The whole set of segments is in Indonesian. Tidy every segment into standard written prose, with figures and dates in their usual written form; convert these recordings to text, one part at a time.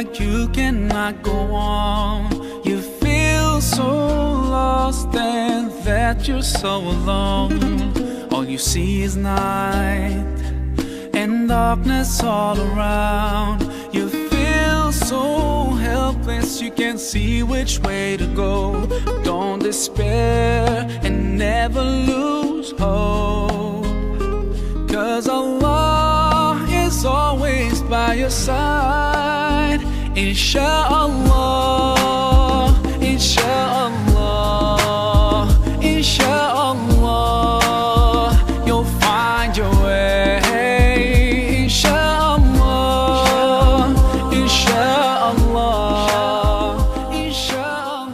like you cannot go on. You feel so lost and that you're so alone. All you see is night and darkness all around. You feel so helpless, you can't see which way to go. Don't despair and never lose hope, 'cause Allah is always by your side. Insha'Allah, Insha'Allah, Insha'Allah, you'll find your way. Insha'Allah, Insha'Allah, Insha'Allah.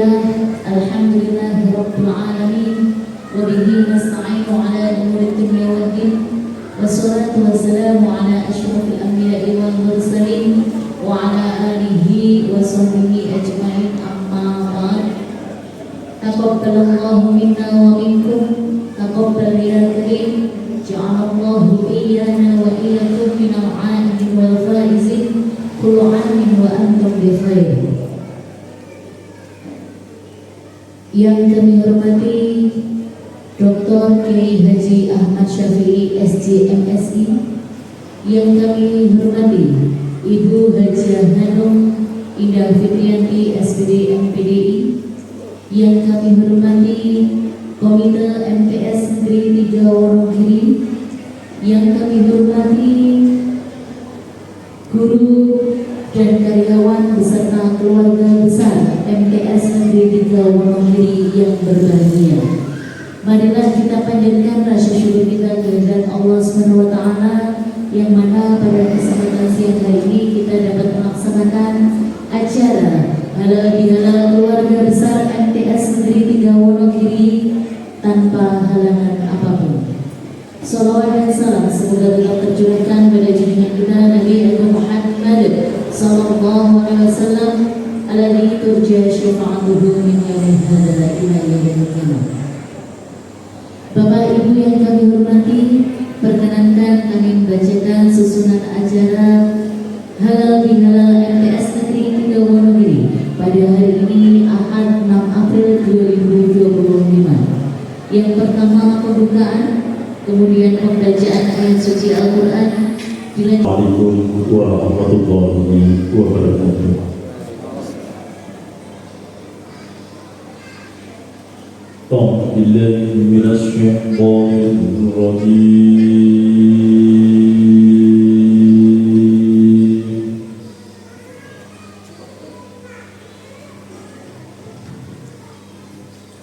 Rabbil alamin wa bihi nasta'inu ala umuri dunya waddin wassalatu wassalamu ala asyrafil anbiya'i wal mursalin wa ala alihi wa sahbihi ajma'in amma ba'd. Taqabbalallahu minna wa minkum taqabbal ya karim. Ja'alallahu iyyana wa iyyakum minal 'amilin wal faizin kullu 'amin wa antum bi khair. Yang kami hormati Dr. Kiai Haji Ahmad Syafi'i SJMSI, yang kami hormati Ibu Hajiah Hanum Indah Fitriyanti SPD MPDI, yang kami hormati Komite MTS Negeri 3 Wonogiri, yang kami hormati guru dan karyawan beserta keluarga besar MTS Negeri 3 Wonogiri yang berbahagia. Marilah kita panjatkan rasa syukur kita kehadirat Allah Subhanahu wa taala yang mana pada kesempatan siang hari ini kita dapat melaksanakan acara halal bihalal keluarga besar MTS Negeri 3 Wonogiri tanpa halangan apapun. Salawat dan salam semoga tetap tercurahkan pada junjungan kita Nabi Muhammad sallallahu alaihi wasallam alladzi turja syafa'atuhu min yaumil hadzal ila yaumil qiyamah. Bapak Ibu yang kami hormati, perkenankan kami membacakan susunan acara halal bihalal MTS Negeri 3 Wonogiri pada hari ini Ahad 6 April 2025. Yang pertama pembukaan, kemudian pembacaan ayat suci Al-Quran. Assalamualaikum warahmatullahi wabarakatuh. A'udzu billahi minasy syaithanir rajim.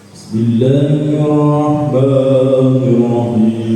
Bismillahirrahmanirrahim.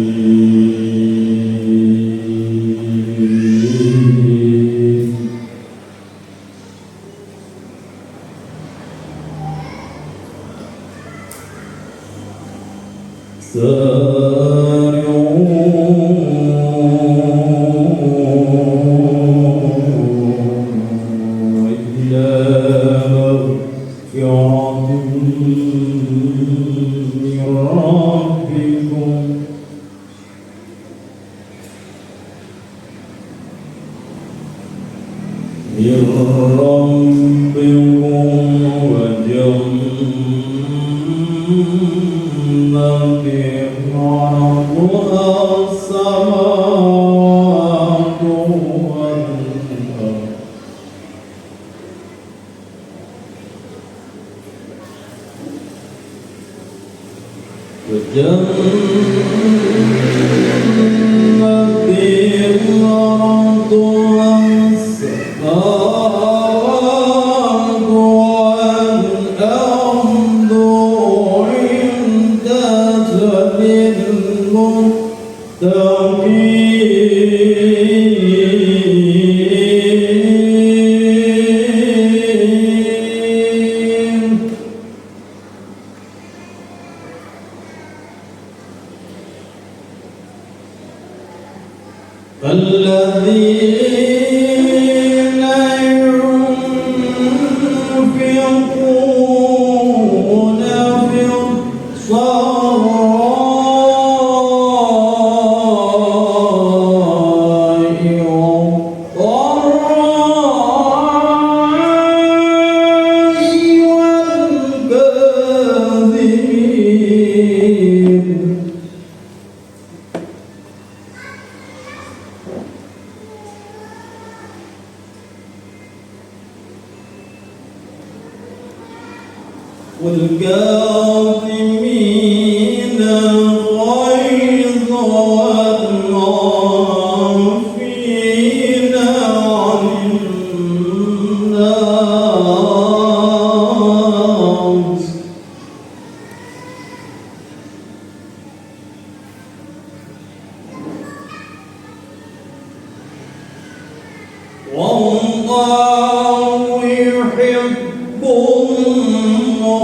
والكاظمين الغيظ والعافين عن الناس والله يحب المحسنين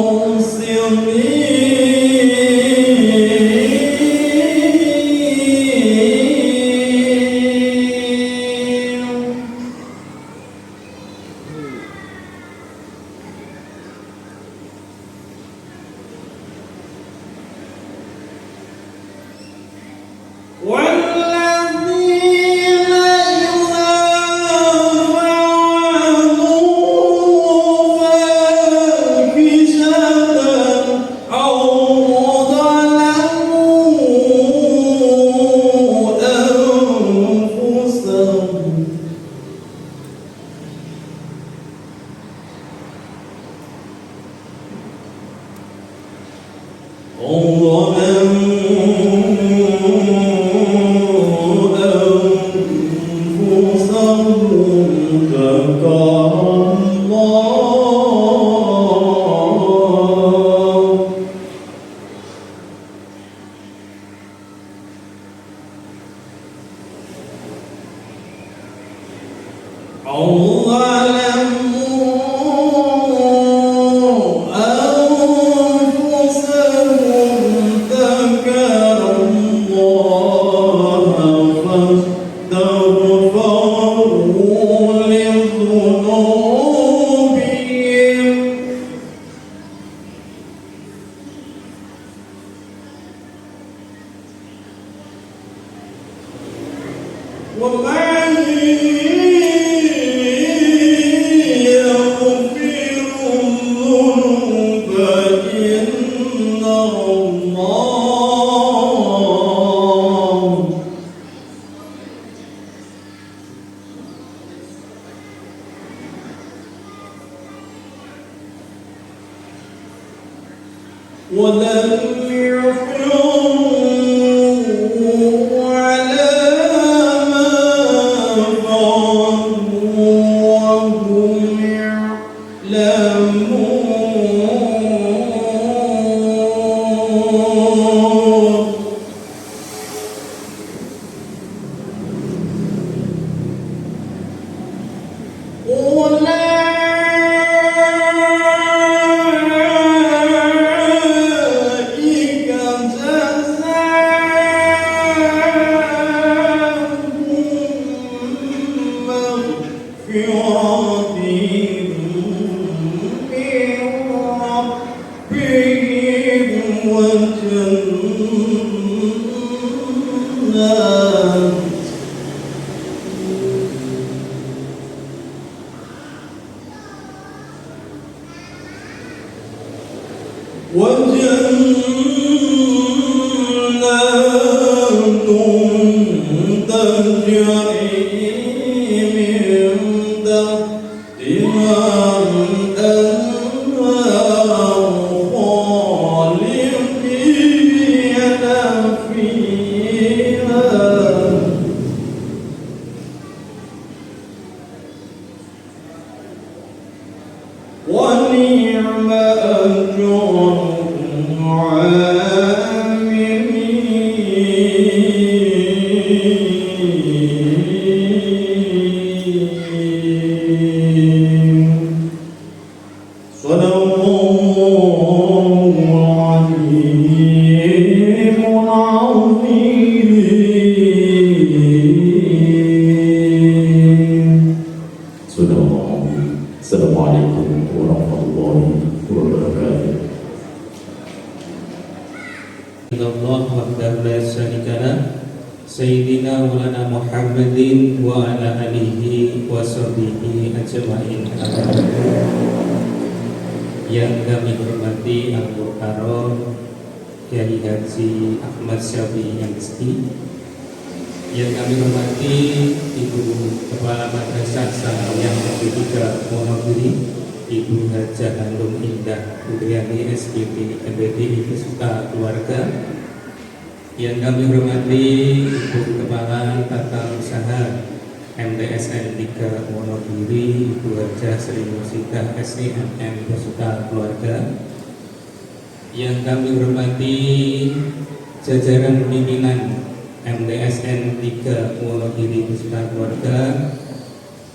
jajaran pimpinan MTSN 3 Wonogiri beserta keluarga,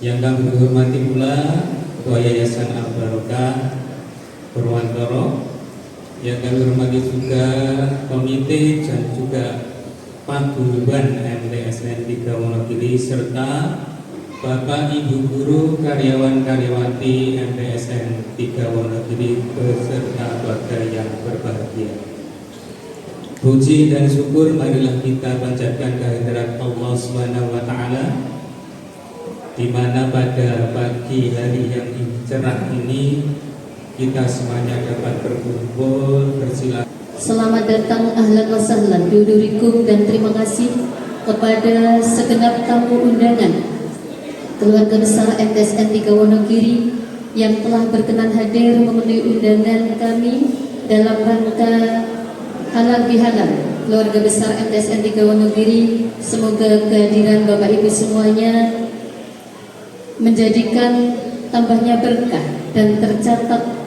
yang kami hormati pula Ketua Yayasan Al Barokah Purwantoro, Yang kami hormati juga komite dan juga paguyuban MTSN 3 Wonogiri serta Bapak Ibu guru karyawan-karyawati MTSN 3 Wonogiri beserta keluarga yang berbahagia. Puji dan syukur marilah kita panjatkan kehadirat Allah Subhanahu wa taala, di mana pada pagi hari yang cerah ini kita semuanya dapat berkumpul bersilaturahmi. Selamat datang ahlan wa sahlan biudurikum, dan terima kasih kepada segenap tamu undangan keluarga besar MTSN 3 Wonogiri yang telah berkenan hadir memenuhi undangan kami dalam rangka halal bihalal keluarga besar MTSN 3 Wonogiri. Semoga kehadiran Bapak Ibu semuanya menjadikan tambahnya berkah dan tercatat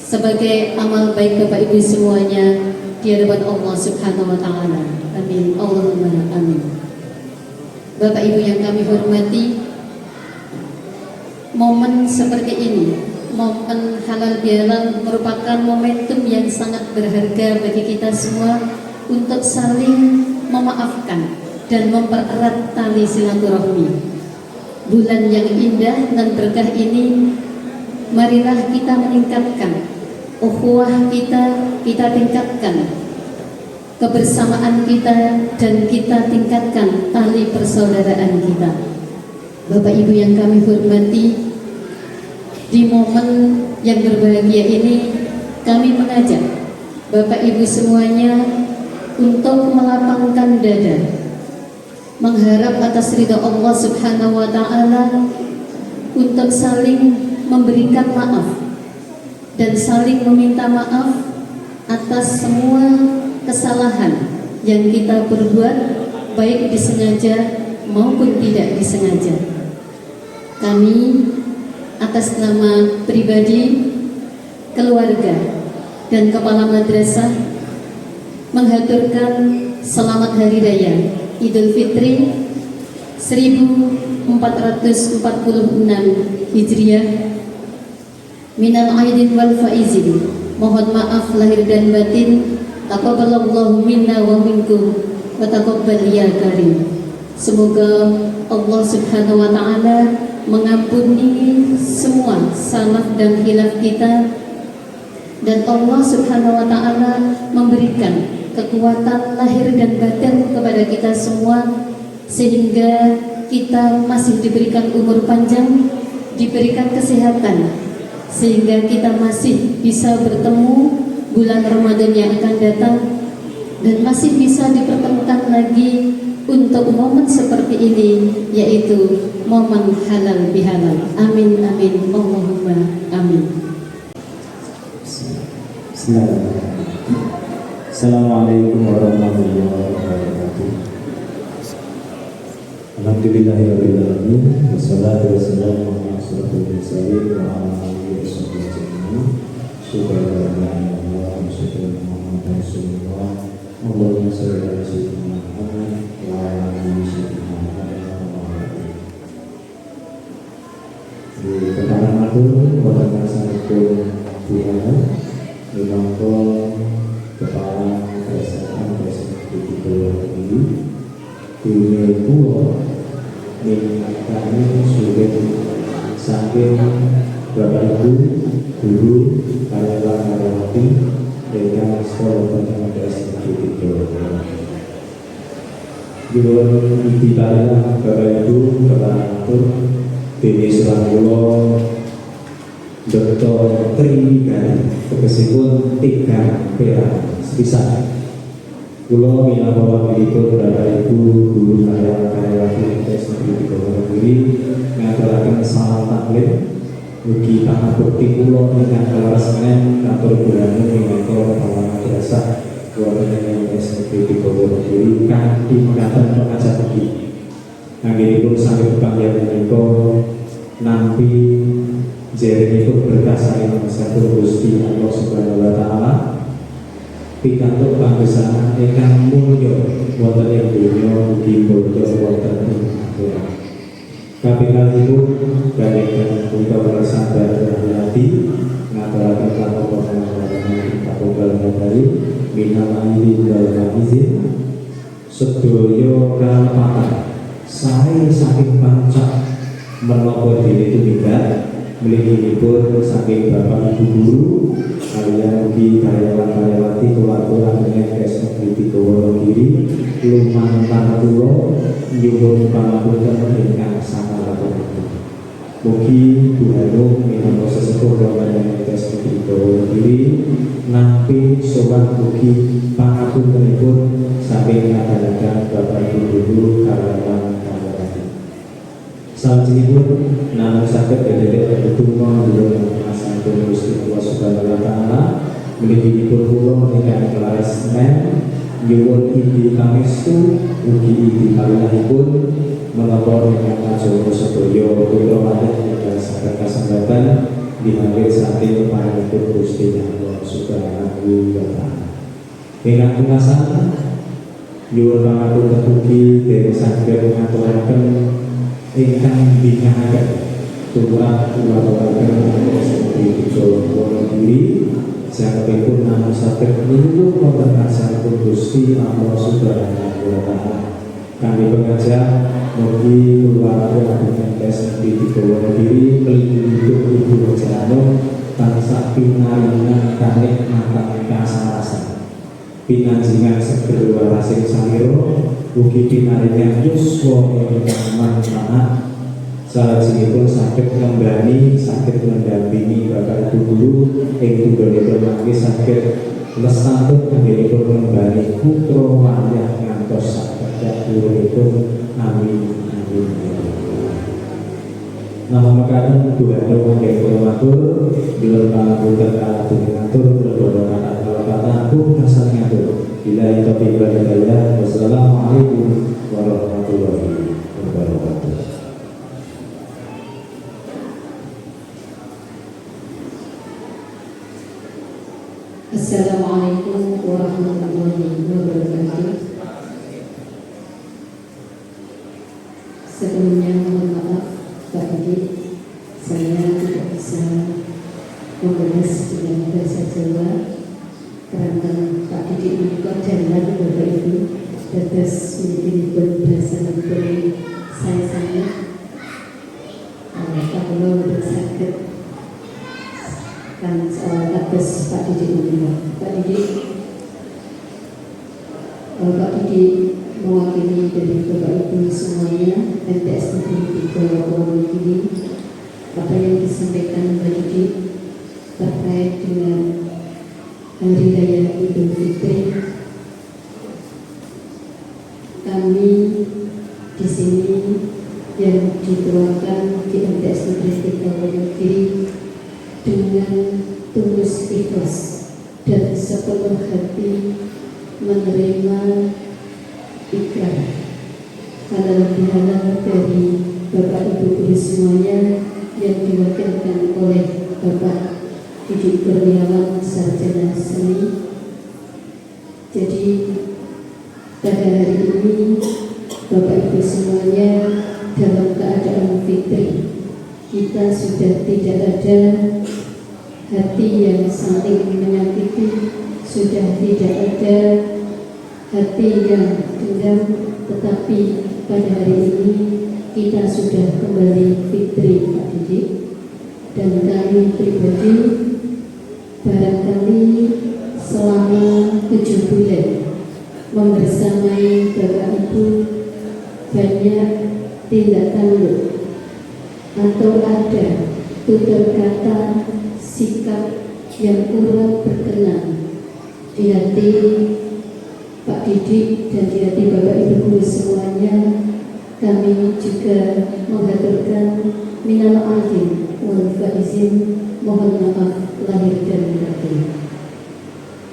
sebagai amal baik Bapak Ibu semuanya di hadapan Allah Subhanahu wa taala. Amin. Allahumma amin. Bapak Ibu yang kami hormati, momen seperti ini, momen halal bihalal, merupakan momentum yang sangat berharga bagi kita semua untuk saling memaafkan dan mempererat tali silaturahmi. Bulan yang indah dan berkah ini, marilah kita meningkatkan ukhuwah kita tingkatkan kebersamaan kita, dan kita tingkatkan tali persaudaraan kita. Bapak Ibu yang kami hormati, di momen yang berbahagia ini kami mengajak Bapak Ibu semuanya untuk melapangkan dada, mengharap atas ridha Allah Subhanahu wa taala, untuk saling memberikan maaf dan saling meminta maaf atas semua kesalahan yang kita perbuat, baik disengaja maupun tidak disengaja. Kami atas nama pribadi, keluarga, dan kepala madrasah menghaturkan selamat Hari Raya Idul Fitri 1446 Hijriah minal aidin wal faizin. Mohon maaf lahir dan batin. Taqabbalallahu minna wa minkum wa taqabbal ya karim. Semoga Allah Subhanahu wa taala mengampuni semua salah dan khilaf kita, dan Allah Subhanahu wa taala memberikan kekuatan lahir dan batin kepada kita semua, sehingga kita masih diberikan umur panjang, diberikan kesehatan, sehingga kita masih bisa bertemu bulan Ramadan yang akan datang, dan masih bisa dipertemukan lagi untuk momen seperti ini, yaitu momen halal bihalal. Amin amin Allahumma amin. Assalamualaikum warahmatullahi wabarakatuh. Alhamdulillahirabbil alamin, wassalatu wassalamu ala asyrofil mursalin wa ala alihi washabbihi ajmain. Subhanallah wa syukur Muhammad Rasulullah. Allahumma shalli ala sayyidina Muhammad wa ala ali sayyidina Muhammad. Di pertama itu Bapak Kasaripun Tuhan Minangka Kepala Kerajaan Presiden ini dunia kuwa kami sudah saking Bapak Ibu guru karyawan-karyawati dengan sekolah madrasah itu. Dulur iki kalian Bapak Ibu kelantur dene Surabaya Dr. Tri dan tegesipun 3 perak sepisah. Kula minangka wakilipun Bapak Ibu guru karyawan-karyawati MTSN 3 Wonogiri ngaturaken salam taklim mugi pangapunten kula ingkang kaleres kantor bulan minangka kepala madrasah keluarga MTSN 3 Wonogiri kanthi mekaten pengajak iki. Anggenipun saged panggihan menika nampi jaringipun berkah saking Masakur Gusti Allah Subhanahu wa taala pikantuk panggesaan ingkang mulya wonten ing donya ugi bodho wonten ing akhirat. Kapingalipun kaliyan putra sabar hati ngaturaken panuwun panjenengan minal aidin wal faizin sedaya kalepatan sae saking pancak menapa dene tumindak mliginipun saking Bapak Ibu guru kaliyan ugi karyawan-karyawati keluarga dengan SMPT Wonogiri lumantar kula nyuwun pangapunten ingkang sangapunten. Mugi Tuhan minangka sesepuh rombongan SMPT Wonogiri nampi sowan mugi pangapuntenipun saking kadang-kadang Bapak Ibu guru karyawan-karyawati. Salajengipun namung saged dherek tetunggal dulur asantun Gusti Allah Subhanahu wa taala mliginipun kula ingkang kelares men nyuwun inggih pangestu ugi inggih paringanipun menapa ingkang ajeng sedaya putra maneh ingkang saged kasembatan dinamit saking paringipun Gusti Allah Subhanahu wa taala. Ingkang punasan nyuwun pangapunten ugi dherek saged ngaturaken ingkang bingkahaken tumrap kulawarga SMPT Wonogiri sakepipun namung saged nulung wonten asmanipun Gusti Allah Subhanahu wa taala. Kami pengajak mugi kulawarga SMPT Wonogiri kelingking Ibu Rojano tansah pinaringan kanikmatan kasarasan pinanjingan seger warasing samira ugi pinaringan yuswa ingkang manfaat salajengipun saged ngembrani saged mendampingi Bapak Ibu guru ing tunggalipun mangke saged lestantun anggenipun ngembrani putra wayah ngantos saged uripipun amin amin. Nama mekaten Tuhan mangke kula matur bilih pangapunten kalajengan atur kula anak kata pun asal ngatur. Bila taufiq wal hidayah. Wassalamualaikum warahmatullahi wabarakatuh. Assalamualaikum warahmatullahi wabarakatuh. Sebelumnya mohon maaf Pak Didik, saya tidak bisa membahas dengan bahasa Jawa karena Pak Didik menikah jalan Bapak Ibu atas menjadi berdasarkan saya kalau bersakit kan atas Pak Didik menikah. Pak Didik mewakili dari Bapak Ibu semuanya MTS Negeri 3 Wonogiri. Apa yang disampaikan Pak Didik terkait dengan Hari Raya Idul Fitri, kami di sini yang dituakan di MTS Negeri 3 Wonogiri dengan tulus ikhlas dan sepenuh hati menerima ikrar halal bihalal dari Bapak Ibu guru semuanya yang diwakilkan oleh Bapak Didik Kurniawan Sarjana Seni. Jadi pada hari ini Bapak Ibu semuanya dalam keadaan fitri, kita sudah tidak ada hati yang saling menyakiti, sudah tidak ada hati yang dendam, tetapi pada hari ini kita sudah kembali fitri Pak Didik. Dan kami pribadi barangkali selama 7 bulan membersamai Bapak Ibu banyak tindak tanduk atau ada tutur kata sikap yang kurang berkenan di hati Pak Didik dan di hati Bapak Ibu guru semuanya. Kami juga mengaturkan minal aidin wal faizin, mohon maaf lahir dan batin.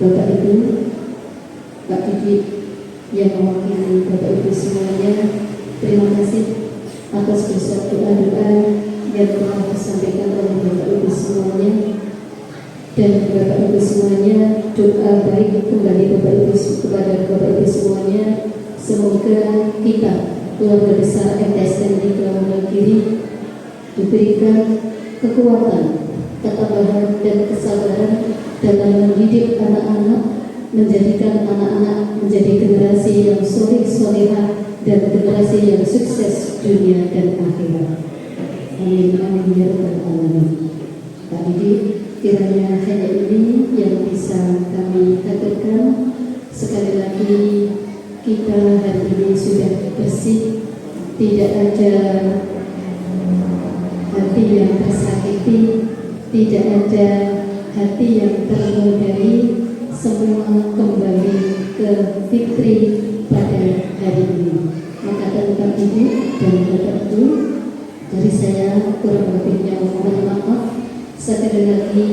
Bapak Ibu, Pak Didik yang mewakili Bapak Ibu semuanya, terima kasih atas dosa doa-doa yang telah disampaikan oleh Bapak Ibu semuanya. Dan Bapak Ibu semuanya, doa baik kembali Bapak Ibu kepada Bapak Ibu semuanya. Semoga kita keluarga besar MTS Negeri Wonogiri diberikan kekuatan, ketabahan dan kesabaran dalam mendidik anak-anak menjadikan anak-anak menjadi generasi yang soleh-solehah dan generasi yang sukses dunia dan akhirat. Amin amin ya rabbal alamin. Pak Didi, kiranya hanya ini yang bisa kami katakan. Sekali lagi kita hari ini sudah bersih, tidak ada hati yang tersakiti, tidak ada hati yang ternodai, semua kembali ke fitri pada hari ini. Maka tentang Ibu dan Bapak Ibu, dari saya kurang lebihnya mohon maaf. Sekali lagi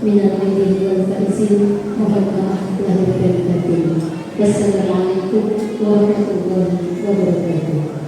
minal aidin wal faizin, mohon maaf lahir dan batin. Wassalamualaikum warahmatullahi wabarakatuh.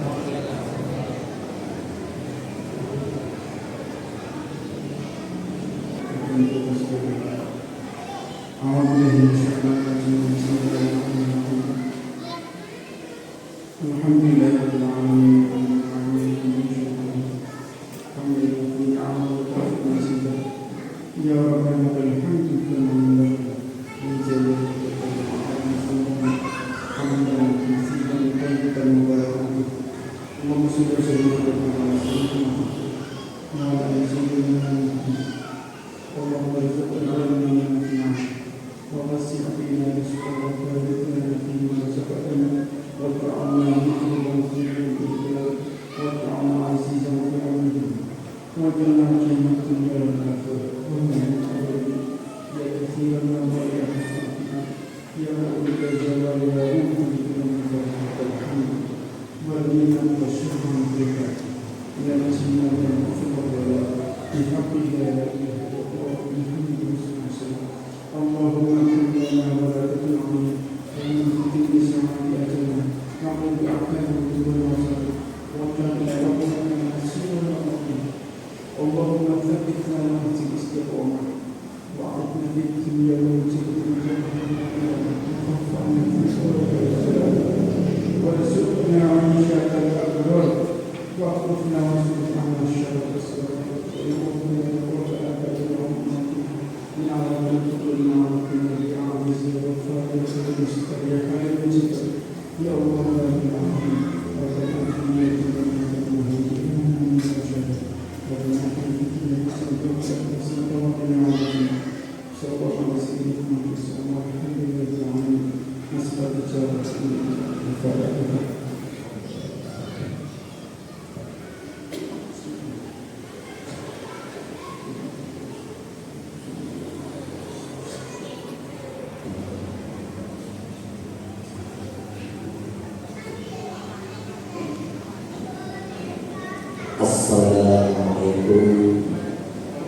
Assalamualaikum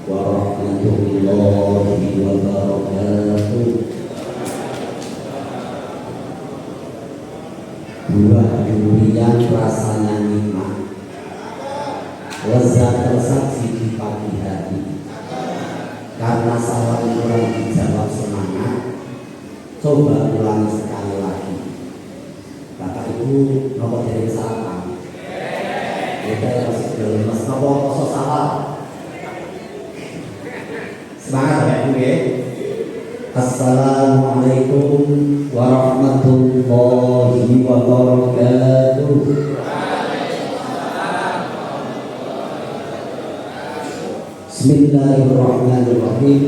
warahmatullahi wabarakatuh. Buah durian rasanya nikmat, lezat tersaji di pagi hari. Karena salam kurang dijawab semangat, coba ulangi sekali lagi. Bapak Ibu nopo dari sarapan? Kita harus mas nopo kosong salah. Semangat ya Ibu ya. Assalamualaikum warahmatullahi wabarakatuh. Bismillahirrahmanirrahim.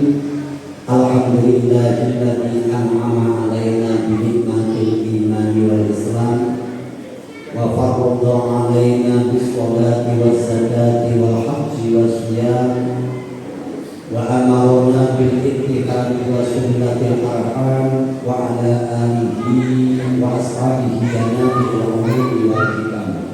Alhamdulillahilladzi an'ama 'alaina bi ni'matil imani wal islam wa farrada 'alaina bis sholati was zakati wal hajji was siyam wa amarna bil ittiqadi wa sunnatil arham wa ala alihi wa ashabihi nabil umuri wal hikam.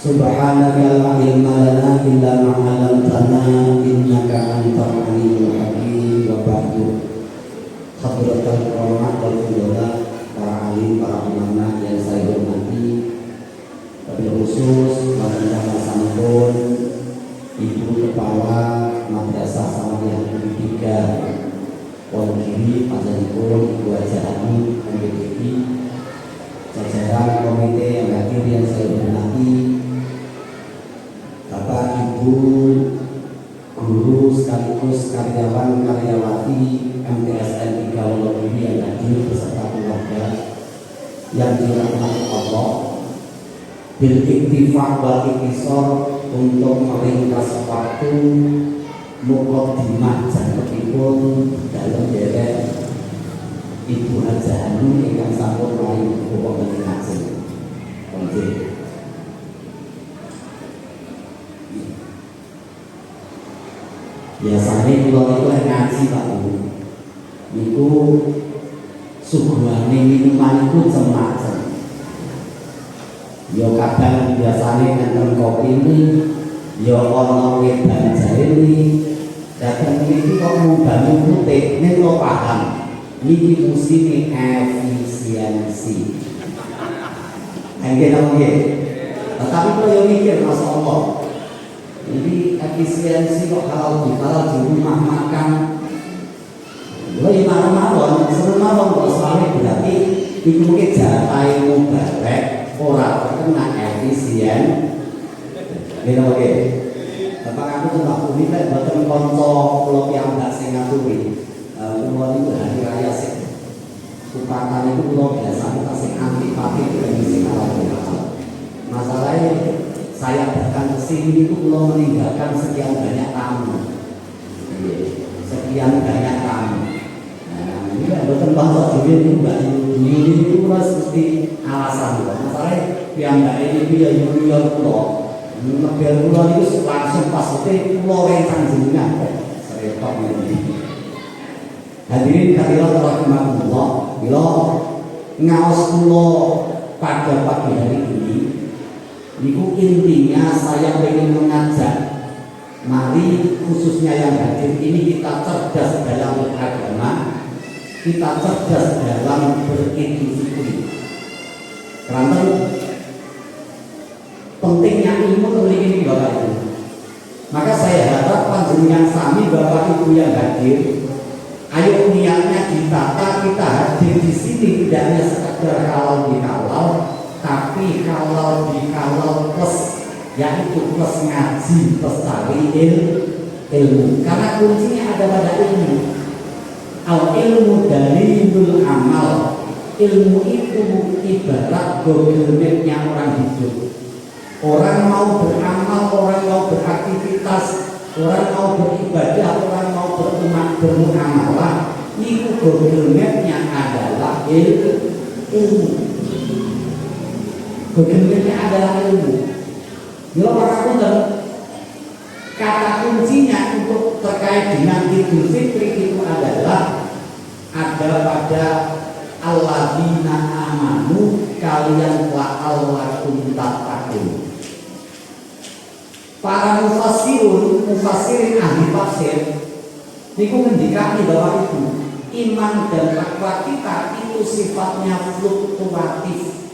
Subhanaka la ilma lana illa ma 'allamtana innaka antal alimul hakim. Wa ba'du. Hadratul ulama wal fudala, para alim, para ulama yang saya hormati, wabil khusus Baginda Sampun Ibu Kepala Madrasah Sanawiyah Negeri 3 Wonogiri, panjenenganipun Ibu Haja Ani MPTV, jajaran komite yang hadir yang saya hormati, Bapak Ibu guru sekaligus karyawan karyawati MTSN 3 Wonogiri yang hadir yang dirahmati Allah, bil iktifaq wal iktisar, untuk meringkas waktu mukadimah jangkepipun dalam derek Ibu Hajah Hanum ingkang sampun raih pokok ngaji. Oke. Biasanya kula niku ngaji Pak Bu. Niku suguhane minuman iku macam-macam. Ya kadang biasanya ngenten kopi ini, ya ana wedan jarene. Kadang iki kok mundane putih, nek kok paham. Niki musine efisiensi. Enggak nggih. Tetapi kalau yang mikir Masya Allah, jadi efisiensi kok kalau di rumah makan, lo mawon, seneng mawon kok soalnya berarti itu mungkin jatai mubarek orang kena efisien. Gitu oke. Bapak aku tuh tak punya kan buatan konco kalau yang nggak sing ngaturi. Umur itu hari raya sih. Kupatan itu pulau biasa kita sing antipati dengan sing halal. Masalahnya saya datang ke sini itu pulau meninggalkan sekian banyak tamu. Sekian banyak tamu. Nah, ini kan bukan bahasa juga itu mbak ini itu mesti alasan. Masalahnya yang mbak ini dia yang pulau. Ngebel pulau itu langsung pas itu pulau rencang jenengan. Saya tahu ini. Hadirin kalian rahimahullah, bila ngaos kula pada pagi hari ini, niku intinya saya ingin mengajak, mari khususnya yang hadir ini kita cerdas dalam beragama, kita cerdas dalam beridul fitri. Karena pentingnya ilmu memiliki Bapak Ibu. Maka saya harap panjenengan sami Bapak Ibu yang hadir, ayo niatnya ditata, kita hadir di sini tidak hanya sekedar halal bihalal, tapi halal bihalal plus, yaitu plus ngaji, plus cari ilmu. Karena kuncinya ada pada ilmu. Al ilmu dalilul amal. Ilmu itu ibarat Google Map-nya orang hidup. Orang mau beramal, orang mau beraktivitas, orang mau beribadah, orang mau bermuamalah, itu Google Map-nya adalah ilmu. Google Map-nya adalah ilmu. Bila orang kata kuncinya untuk terkait dengan Idul Fitri itu adalah ada pada alladzina amanu, kalian la'allakum tattaqun. Para mufassirin ahli tafsir niku ngendikani bahwa itu iman dan takwa kita itu sifatnya fluktuatif,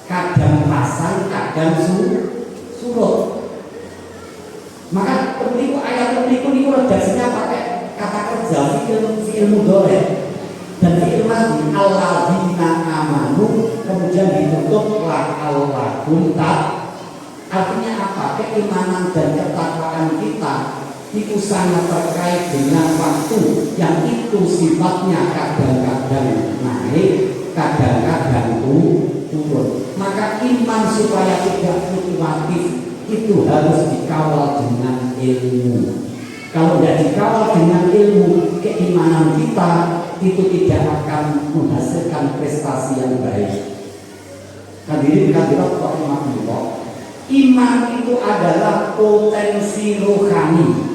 kadang pasang, kadang surut. Maka peniku ayat peniku niku redaksinya pakai kata kerja fi'il mudhari dan fi'il madhi alladzina amanu, kemudian ditutup la'allakum tattaqun. Artinya apa? Keimanan dan ketakwaan kita itu sangat terkait dengan waktu yang itu sifatnya kadang-kadang naik, kadang-kadang turun. Maka iman supaya tidak fluktuatif itu harus dikawal dengan ilmu. Kalau tidak dikawal dengan ilmu, keimanan kita itu tidak akan menghasilkan prestasi yang baik. Hadirin hadirat rahimahullah. Iman itu adalah potensi rohani.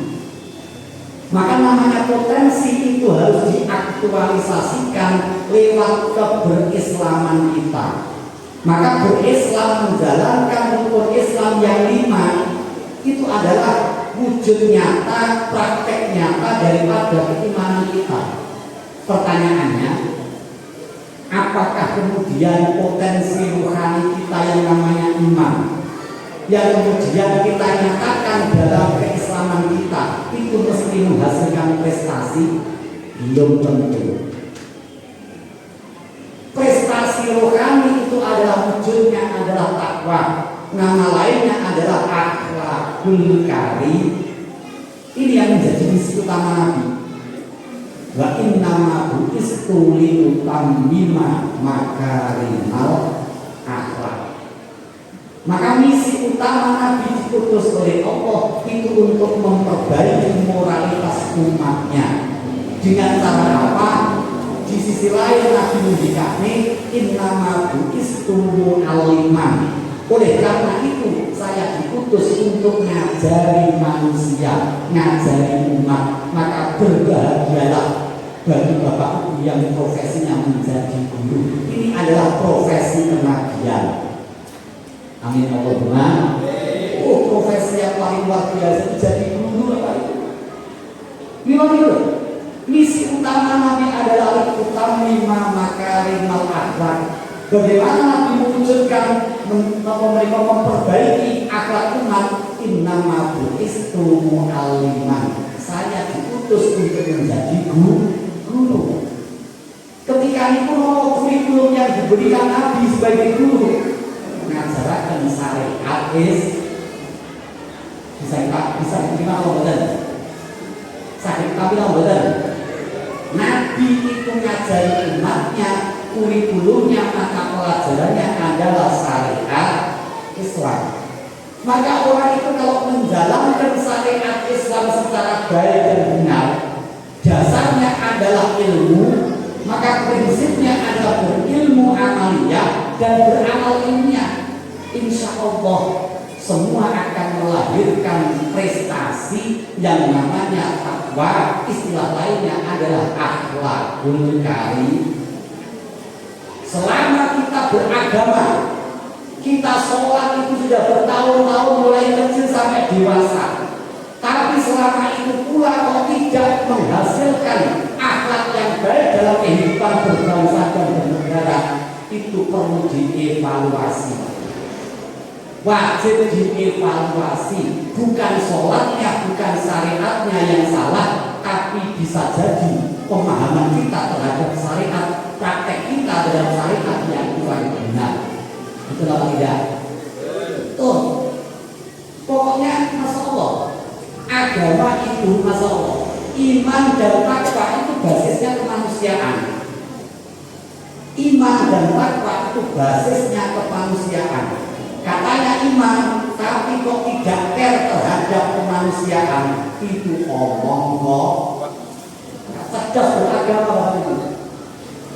Maka namanya potensi itu harus diaktualisasikan lewat keberislaman kita. Maka berislam, menjalankan rukun Islam yang 5 itu adalah wujud nyata, praktek nyata daripada keimanan kita. Pertanyaannya, apakah kemudian potensi rohani kita yang namanya iman, yang kemudian kita nyatakan dalam keislaman kita itu mesti menghasilkan prestasi? Belum tentu. Prestasi rohani itu adalah wujudnya adalah takwa, nama lainnya adalah akhlakul karim. Ini yang menjadi misi utama Nabi. Wa innama bu'istu liutammima makarimal akhlak. Maka misi utama Nabi diutus oleh Allah itu untuk memperbaiki moralitas umatnya. Dengan cara apa? Di sisi lain Nabi mendikati innama bu'istu mu'alliman. Oleh karena itu saya diutus untuk ngajari manusia, ngajari umat. Maka berbahagialah bagi bapak ibu yang profesinya menjadi guru. Ini adalah profesi kenabian. Amin Allahumma. Oh, profesi yang paling luar biasa jadi guru apa itu? Gimana? Misi utama Nabi adalah utammima makarimal akhlak. Bagaimana Nabi mewujudkan mereka memperbaiki akhlak umat? Innama bu'istu mu'alliman. Saya diutus untuk menjadi guru. Ketika itu kurikulum yang diberikan Nabi sebagai guru mengajarkan syariat bisa diterima atau betul? Sakit tapi atau betul? Nabi itu ngajari umatnya, kurikulumnya, mata pelajarannya adalah syariat Islam. Maka orang itu kalau menjalankan syariat Islam secara baik dan benar, dasarnya adalah ilmu, maka prinsipnya adalah berilmu amaliyah dan beramal ilmiah. Insya Allah semua akan melahirkan prestasi yang namanya takwa. Istilah lainnya adalah akhlakul karim. Selama kita beragama, kita sholat itu sudah bertahun-tahun mulai kecil sampai dewasa. Tapi selama itu pula kalau tidak menghasilkan akhlak yang baik dalam kehidupan berbangsa dan bernegara, itu perlu dievaluasi. Wajib dievaluasi. Bukan sholatnya, bukan syariatnya yang salah, tapi bisa jadi pemahaman kita terhadap syariat, praktek kita dalam syariat yang kurang benar. Betul atau tidak? Betul. Pokoknya Masya Allah, agama itu Masya Allah, iman dan takwa itu basisnya kemanusiaan. Iman dan takwa itu basisnya kemanusiaan. Katanya iman, tapi kok tidak care terhadap kemanusiaan, itu omong kok. Cerdas beragama waktu itu.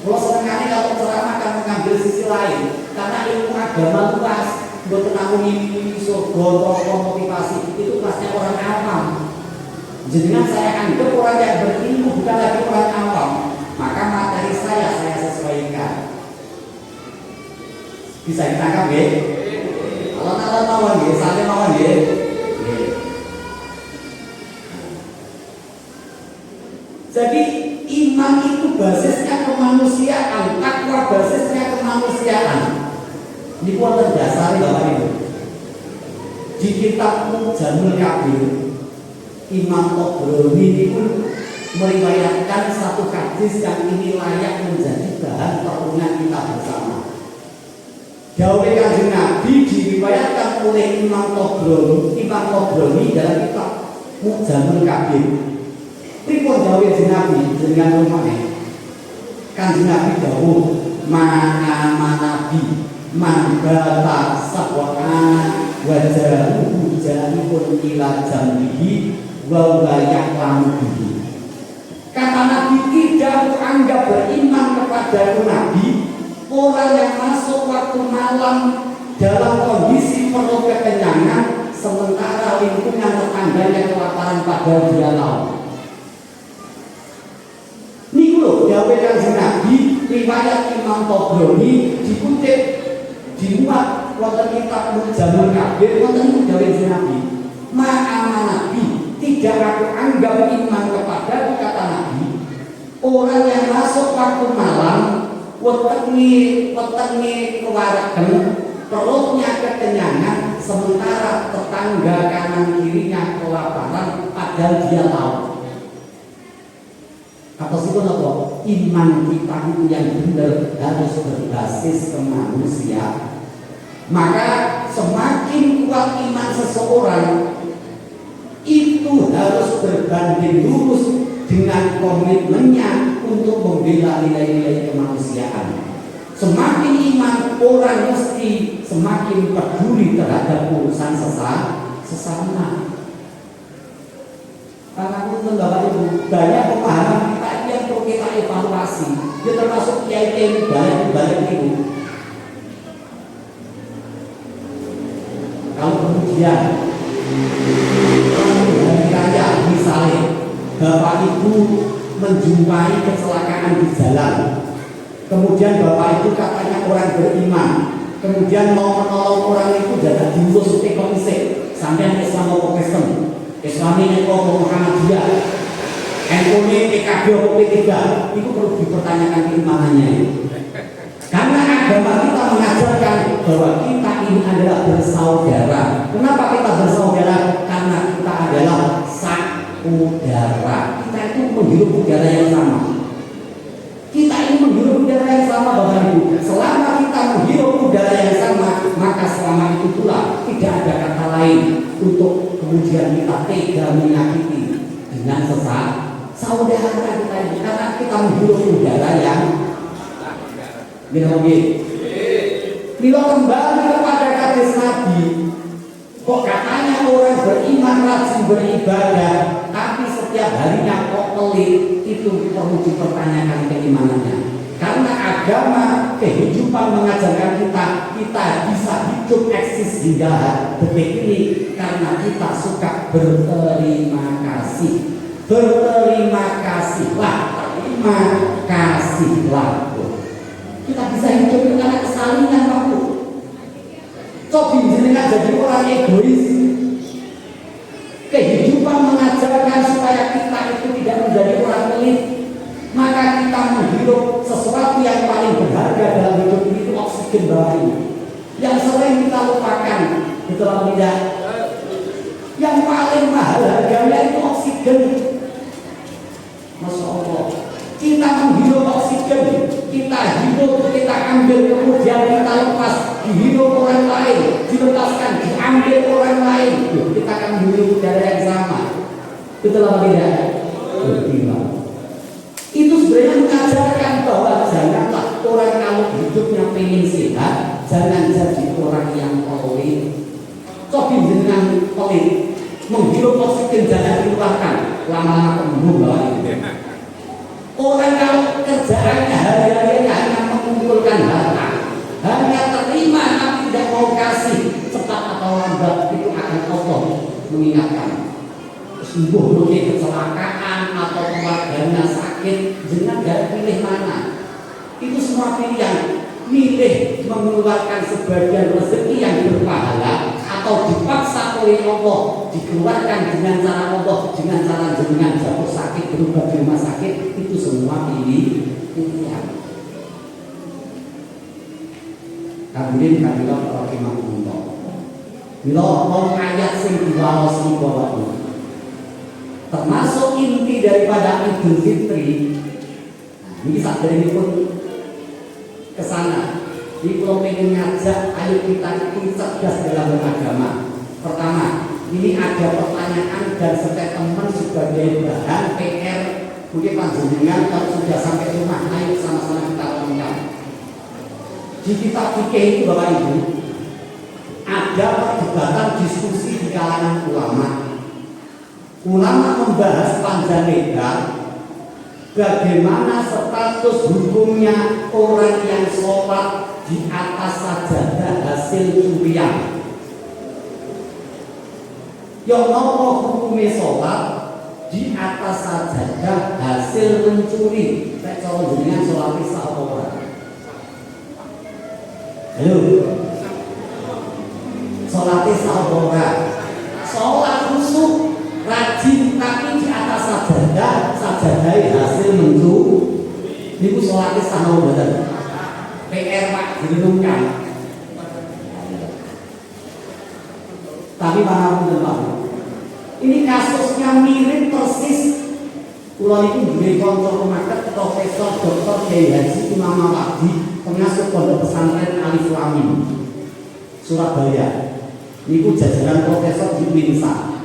Kalau seringkali kalau ceramah akan mengambil sisi lain, karena ilmu agama luas, buat menanggung surga, motivasi, itu kelasnya orang awam. Jadi saya anggap orang yang berilmu bukan lagi orang awam, maka materi saya sesuaikan. Bisa ditangkap ya? Kalau mawon ya, sampai mawon ya. Jadi iman itu basisnya kemanusiaan, takwa basisnya kemanusiaan. Ini pun terdasar Bapak Ibu. Di kitab Mujamul Kabir, Imam Tabrani pun meriwayatkan satu hadis yang ini layak menjadi bahan perenungan kita bersama. Dawuh Kanjeng Nabi diriwayatkan oleh Imam Tabrani dalam kitab Mujamul Kabir. Pripun dawuh Kanjeng Nabi jenengan rumane? Kanjeng Nabi dawuh, "Mana nabi man bata sabwana wajaruhu janipun ila jambihi wa ya'lamu bihi." Kata Nabi, tidak anggap beriman kepada Nabi orang yang masuk waktu malam dalam kondisi perlu kekenyangan sementara lingkungan tetangganya kelaparan padahal dia tahu. Niku lho dawuh Kanjeng Nabi, riwayat Imam Tabrani dikutip dimuat wonten kitab Mujamul Kabir, wonten niku dawuh Kanjeng Nabi. Ma'ama Nabi, tidak aku anggap iman kepada kata Nabi orang yang masuk waktu malam wetenge kewaregen perutnya kekenyangan sementara tetangga kanan kirinya kelaparan padahal dia tahu. Atau itu apa? Iman kita itu yang benar harus berbasis kemanusiaan. Maka semakin kuat iman seseorang itu harus berbanding lurus dengan komitmennya untuk membela nilai-nilai kemanusiaan. Semakin iman, orang mesti semakin peduli terhadap urusan sesama. Karena itu Bapak Ibu, banyak pemahaman kita yang perlu kita evaluasi. Dia termasuk kiai-kiai balik itu. Kalau kemudian hari raya misalnya Bapak Ibu menjumpai kecelakaan di jalan, kemudian Bapak Ibu katanya orang beriman, kemudian mau menolong orang itu jangan diurus ke komisi sampai Islam atau Kristen, Islami atau Muhammadiyah, NU PKB atau P3, itu perlu dipertanyakan keimanannya. Karena agama kita mengajarkan bahwa kita ini adalah bersaudara. Kenapa kita bersaudara? Karena kita adalah saudara. Kita itu menghirup udara yang sama. Kita ini menghirup udara yang sama, Bapak Ibu. Selama kita menghirup udara yang sama, maka selama itu pula tidak ada kata lain untuk kemudian kita tega menyakiti dengan saudara kita ini. Karena kita menghirup udara yang Milo kembali kepada hadis Nabi. Kok katanya orang beriman rajin beribadah, tapi setiap harinya kok pelit? Itu perlu dipertanyakan keimanannya. Karena agama kehidupan mengajarkan kita bisa hidup eksis hingga detik ini karena kita suka berterima kasih. Berterima kasihlah, terima kasihlah. Kita bisa hidup karena kesalinan waktu. Coba jenengan jadi orang egois. Kehidupan mengajarkan supaya kita itu tidak menjadi orang pelit. Maka kita menghirup sesuatu yang paling berharga dalam hidup ini, itu oksigen bawah ini. Yang sering kita lupakan, betul atau tidak? Yang paling mahal harganya itu oksigen. Masya Allah. Kita menghirup oksigen, kita hidup, kita ambil, kemudian kita lepas, dihirup orang lain, dilepaskan, diambil orang lain. Kita akan menghirup udara yang sama. Betul apa tidak? Betul. Itu sebenarnya mengajarkan bahwa janganlah orang kalau hidupnya pengen sehat, jangan jadi orang yang pelit. Coba dengan pelit, menghirup oksigen jangan dikeluarkan, lama-lama kembung bawah itu. Orang kalau kerjaannya hari-harinya hanya mengumpulkan harta, hanya terima tapi tidak mau kasih, cepat atau lambat itu akan Allah mengingatkan. Sembuh mungkin kecelakaan atau keluarganya sakit, jangan gak pilih mana. Itu semua pilihan. Milih mengeluarkan sebagian rezeki yang berpahala atau dipaksa oleh Allah dikeluarkan dengan cara Allah, dengan cara jenengan jatuh sakit berubah di rumah sakit, itu semua pilihan. Hadirin hadirat rahimahullah. Mila wong ayat sing diwaosi bapak ini termasuk inti daripada Idul Fitri. Nah, ini sadari pun kesana. Jadi kalau pengen ngajak, ayo kita itu cerdas dalam beragama. Pertama, ini ada pertanyaan dan statement sebagai bahan PR. Mungkin panjenengan kalau sudah sampai rumah, ayo sama-sama kita renungkan. Di kitab fikih itu Bapak Ibu ada perdebatan diskusi di kalangan ulama. Ulama membahas panjang lebar bagaimana status hukumnya orang yang sholat di atas sajadah hasil curian. Yang apa hukumnya sholat di atas sajadah hasil mencuri? Saya coba dengan sholat isya orang. Halo, sholat isya orang. Sholat khusyuk rajin tapi di atas sajadah hasil mencuri. Ini sholat isya orang. PR Pak direnungkan. Tapi paham Pak. Ini kasusnya mirip persis. Pulau itu dari kontrol market Profesor Dr. Kiai Haji Imam Mawadi, pengasuh pondok pesantren Alif Lamim Surabaya. Ini jajaran profesor di Winsa.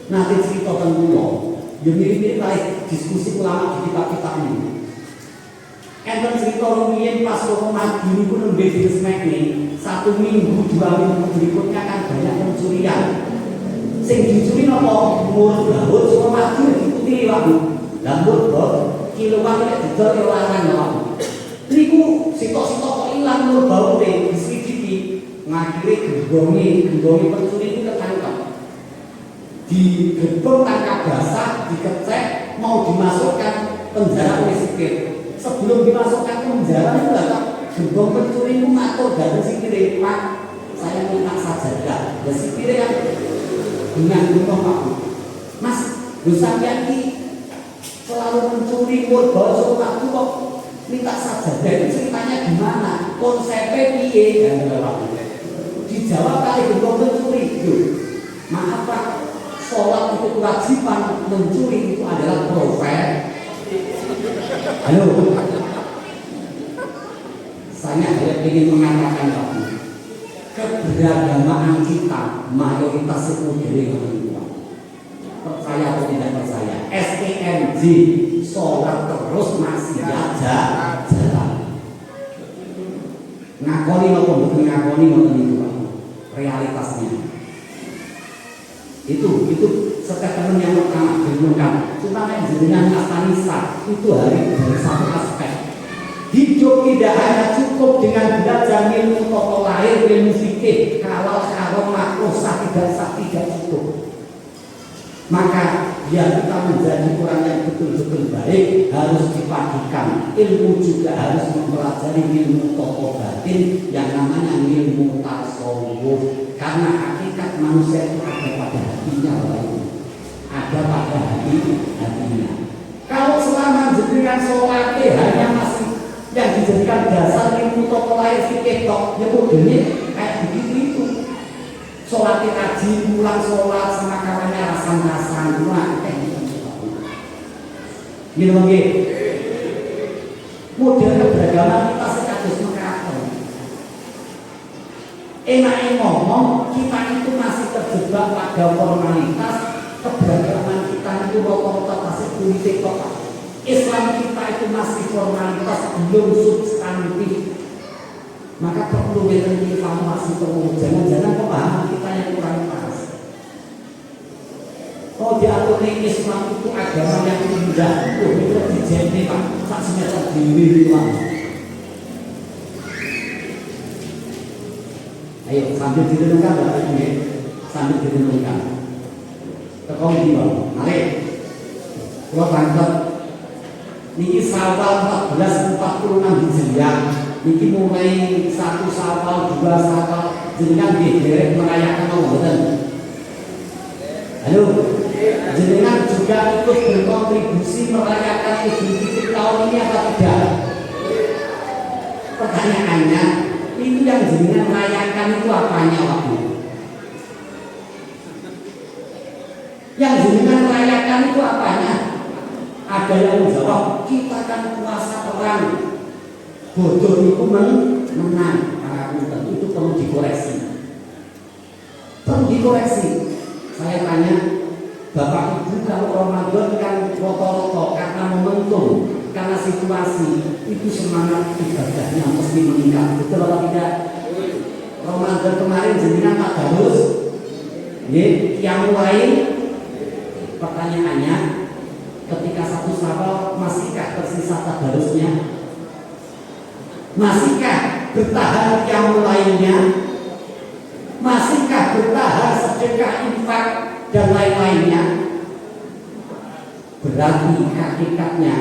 Nanti cerita tentang pulau. Ya mirip-mirip kali diskusi ulama di kitab-kitab ini. Enten cerita rumiyin pas wong mati niku nembe dismek nih. 1 minggu 2 minggu berikutnya kan banyak pencurian. Sing dicuri napa? Mur bahut wong mati diikuti wae. Lah mur bahut kiloan nek didol ya larang wae. Niku sitok-sitok kok ilang mur bahut diselidiki. Ngakhire gembongi pencuri itu ketangkep. Digebong tangkap basah, dikecek, mau dimasukkan penjara oleh sipir. Sebelum dimasukkan ke penjara itu lah gembong pencuri itu matur dari sipir, Pak, saya minta sajadah. Dan sipir yang dengan gembong Pak, Mas, dosa ini selalu mencuri murba waktu kok minta sajadah. Itu ceritanya gimana? Konsepnya piye? Dijawab kali gembong pencuri. Maaf Pak, sholat itu kewajiban, mencuri itu adalah profil. Halo, saya ingin mengatakan bahwa keberagamaan kita mayoritas itu dari orang tua. Percaya atau tidak percaya? STMJ, sholat terus masih aja jalan. Ngakoni maupun bukan ngakoni maupun itu realitasnya. Itu statement yang pertama diumumkan. Cuma yang jenengan astanisa itu dari satu aspek. Hidup tidak hanya cukup dengan belajar ilmu tata lahir, ilmu fikih, halal haram makruh sah tidak cukup. Maka biar kita menjadi orang yang betul-betul baik harus dipadukan. Ilmu juga harus mempelajari ilmu tata batin yang namanya ilmu tasawuf. Karena hakikat manusia itu ada pada hatinya, ada pada hatinya. Kalau selama jenengan sholat hanya masih yang dijadikan dasar ilmu tata lahir fikih tok, ya modelnya kayak begitu itu. Sholat haji, pulang sholat sama kawannya rasan-rasan, kayak gitu. Gitu lagi. Model keberagaman kita sekados mekaten. Enaknya ngomong, kita itu masih terjebak pada formalitas. Keberagaman kita itu rata-rata masih politik kok. Islam kita itu masih formalitas, belum substantif. Maka perlu evaluasi perlu. Jangan-jangan pemahaman kita yang kurang pas. Oh diatur Islam itu agama yang indah. Oh itu dijadi Pak. Saksinya terdiri Pak. Ayo sambil direnungkan Bapak Ibu, sambil direnungkan. Tekong di bawah, mari. Kalau tangkap, niki Syawal 1446 Hijriah, niki mulai 1 Syawal, 2 Syawal, jenengan derek merayakan Ramadan. Halo, jenengan juga ikut berkontribusi merayakan Idul Fitri tahun ini apa tidak? Pertanyaannya, itu yang jenengan rayakan itu apanya waktu? Yang jenengan rayakan itu apanya? Ada yang menjawab, kita kan puasa perang. Bodoh itu menang. Itu perlu dikoreksi. Perlu dikoreksi. Saya tanya, Bapak Ibu kalau Ramadan kan rata-rata karena momentum, karena situasi, itu semangat ibadahnya mesti meningkat. Betul atau tidak? Ramadan kemarin jenengan tadarus, yang lain. Pertanyaannya, ketika 1 Syawal masihkah tersisa tadarusnya? Masihkah bertahan yang lainnya? Masihkah bertahan sedekah, infak dan lain-lainnya? Berarti hakikatnya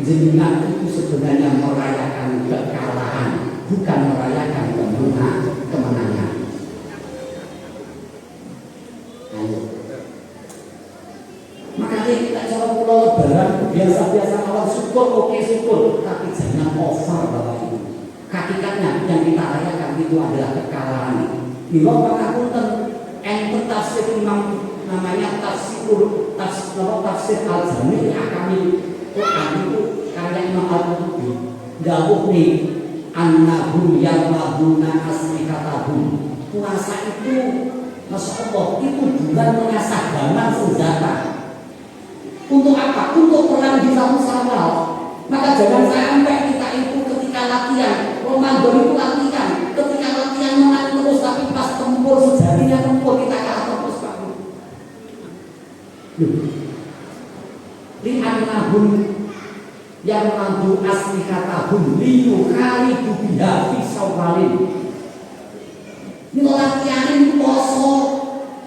jenengan itu sebenarnya merayakan kekalahan, bukan merayakan kemenangan. Ayo. Makanya kita coba pulau Lebaran biasa-biasa awal syukur, oke syukur, tapi jangan over Bapak Ibu. Hakikatnya yang kita rayakan itu adalah kekalahan. Bila Bapak Punten enten tafsir Imam namanya tafsir Al-Jami' Akamil Quran itu karya Imam Al-Qurtubi. Dawuh nih annahum yamahuna aslikatahum. Puasa itu Masya Allah itu bukan mengasah damar senjata. Untuk apa? Untuk perang di satu Syawal. Maka jangan sampai kita itu ketika latihan, Ramadan itu latihan, ketika latihan menang terus tapi pas tempur sejatinya tempur kita kalah terus Pak. Li'annahum yang madu asli katahum liyu kali bubiha fi Syawalin. Ini latihan ini poso,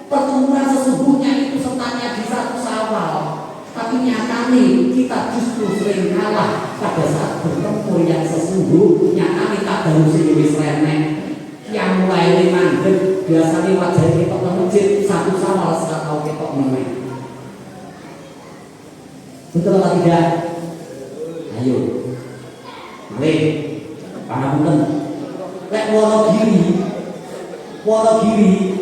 pertempuran sesungguhnya itu setanya di satu Syawal. Tapi nyatanya kita justru sering kalah pada saat bertempur yang sesungguhnya. Nyatanya tak ada musim wis remeh. Yang mulai mandek biasanya wajah kita ke masjid satu Syawal sekarang tahu kita meneh. Betul atau tidak? Ayo, mari, pangapunten. Lek Wonogiri,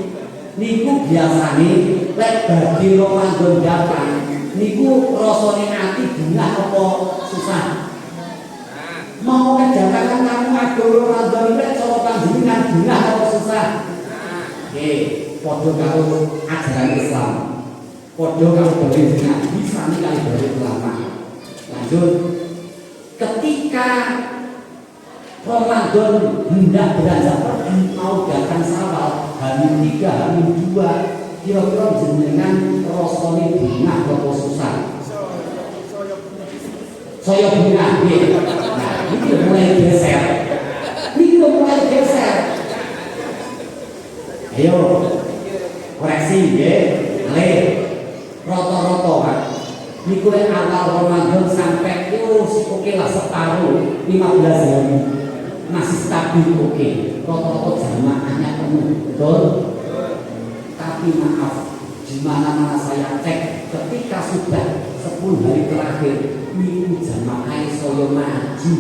niku biasane lek badhe Ramadan datang. Niku rasane ati bungah apa susah. Mau kedatangan kamu agama Ramadan lek cara panjenengan bungah apa susah. Nggih, padha karo ajaran Islam. Padha karo panjenengan bisa kali dari ulama. Lanjut, ketika Ramadan hendak beranjak pergi mau datang Syawal, H-3, H-2, kira-kira jenengan rasane bungah apa susah? Saya bungah, nggih. Nah, ini mulai geser. Ayo, koreksi nggih. Nggih. Rata-rata Pak. Niku lek awal Ramadan sampai oke lah separuh 15 hari. Masih stabil oke. Rata-rata jamaahnya penuh. Betul? Tapi maaf, di mana-mana saya cek ketika sudah 10 hari terakhir niku jamaah saya maju.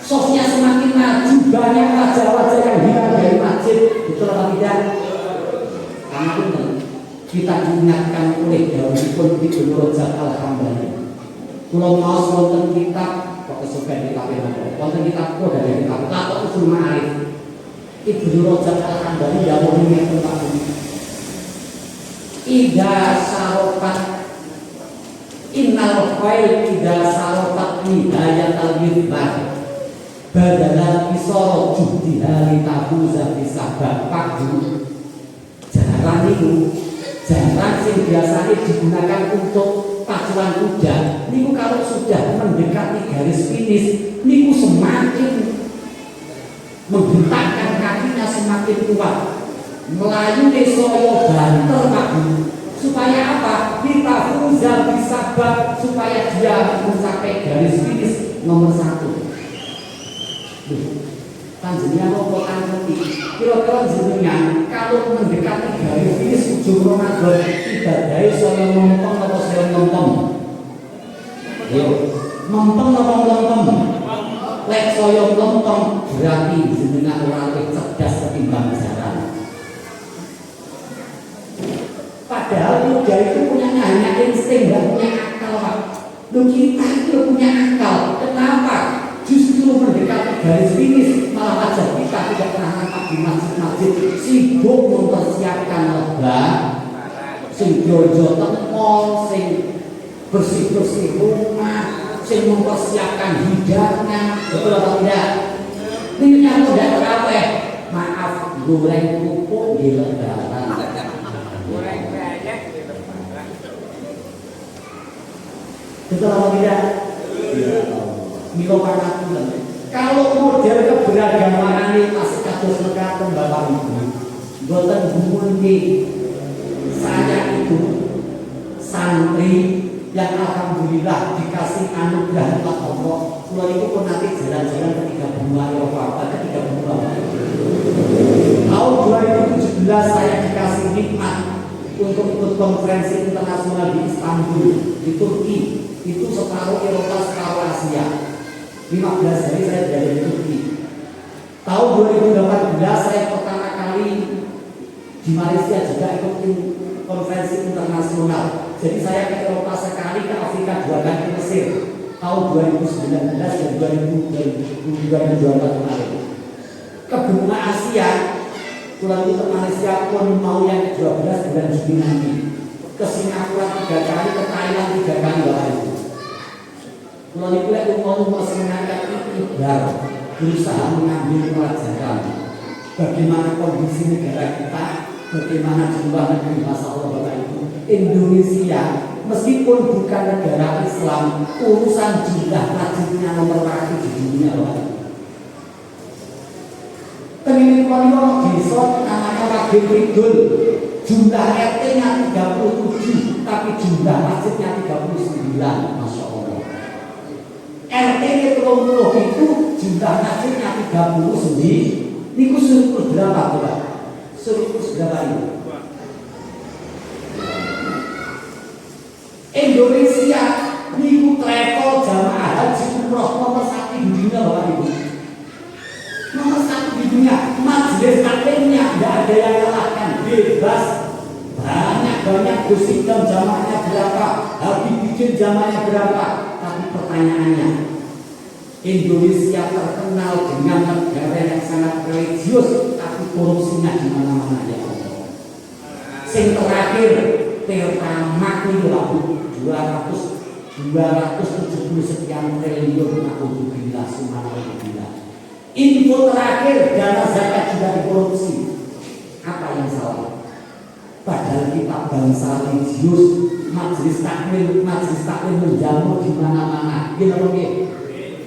Sofnya semakin maju, banyak wajah-wajah yang hilang dari masjid. Betul atau tidak? Karena itu kita diingatkan oleh Daudipun Ibnu Rajab Al-Hambali. Kalau mau wonten kitab kok kesukaan kitab yang wonten kitab kok dari kitab Lato Usul Ma'arif. Ibnu Rajab Al-Hambali dawuh ngene Pak. Ida sarofat innal khair ida sarofat hidayat al-yudbar badala isoro juhdiha litahuza bisabab padu. Jaran itu jaran yang biasanya digunakan untuk pacuan kuda niku kalau sudah mendekati garis finish niku semakin menghentakkan kakinya semakin kuat melayu soyo banter Pak, supaya apa? Kita huza bisabab supaya dia mencapai garis finish nomor 1. Panjenengan apa ngerti? Kira-kira jenengan kalau mendekati garis finish ujung Ramadan ibadahe saya montong atau saya montong? Ayo, montong atau montong? Lek saya montong berarti jenengan ora luwih cerdas ketimbang jaran. Padahal muda itu punya hanya insting, nggak punya akal Pak. Loh kita itu punya akal. Kenapa? Justru mendekati garis finish malah wajah kita tidak pernah nampak di masjid-masjid sibuk mempersiapkan lebah sing jojo tengkol sing bersih-bersih rumah sing mempersiapkan hidangan. Betul atau tidak? Ini yang tidak terawih. Maaf, goreng kerupuk di lebaran. Goreng banyak di lebaran. Betul atau tidak? Milo pangapunten. Kalau model keberagamaan ini masih kados mekaten Bapak Ibu. Mboten bumundi. Saya itu santri yang alhamdulillah dikasih anugerah Allah. Kula itu pun nanti jalan-jalan ketika bunga ketika bunga. Tahun 2017 saya dikasih nikmat untuk ikut konferensi internasional di Istanbul, di Turki. Itu separuh Eropa, separuh Asia. 15 hari saya berada di Turki. Tahun 2018 saya pertama kali di Malaysia juga ikut konferensi internasional. Jadi saya ke Eropa sekali, ke Afrika 2 kali, ke Mesir. Tahun 2019 dan 2024 kemarin. Ke benua Asia, pulang ke Malaysia pun mau yang ke-12 bulan Juni nanti. ke Singapura 3 kali, ke Thailand 3 kali Bapak Ibu. Kalau dipilih umum semangat ikhtiar berusaha mengambil pelajaran bagaimana kondisi negara kita, bagaimana jumlah negeri Masya Allah Bapak Ibu. Indonesia meskipun bukan negara Islam, urusan jumlah masjidnya nomor 1 di dunia Bapak Ibu. Pengen kalau desa namanya Wagil Kidul, jumlah RT-nya 37, tapi jumlah masjidnya 39, Masya Allah. RT-nya 30 itu jumlah masjidnya 39. Ini surplus berapa Pak? Surplus berapa ini? Indonesia niku travel jamaah haji umroh nomor 1 di dunia Bapak Ibu. Nomor 1 di dunia, majelis taklimnya tidak ada yang kalahkan, bebas. Banyak gusidam jamaahnya berapa, Habib bikin jamaahnya berapa. Tapi pertanyaannya, Indonesia terkenal dengan negara yang sangat religius, tapi korupsinya di mana-mana ya Allah. Yang terakhir, pertama itu 270 sekian triliun alhamdulillah subhanallah. Info terakhir, dana zakat juga dikorupsi. Apa yang salah? Padahal kita bangsa religius, majelis taklim menjamur di mana-mana. Gini,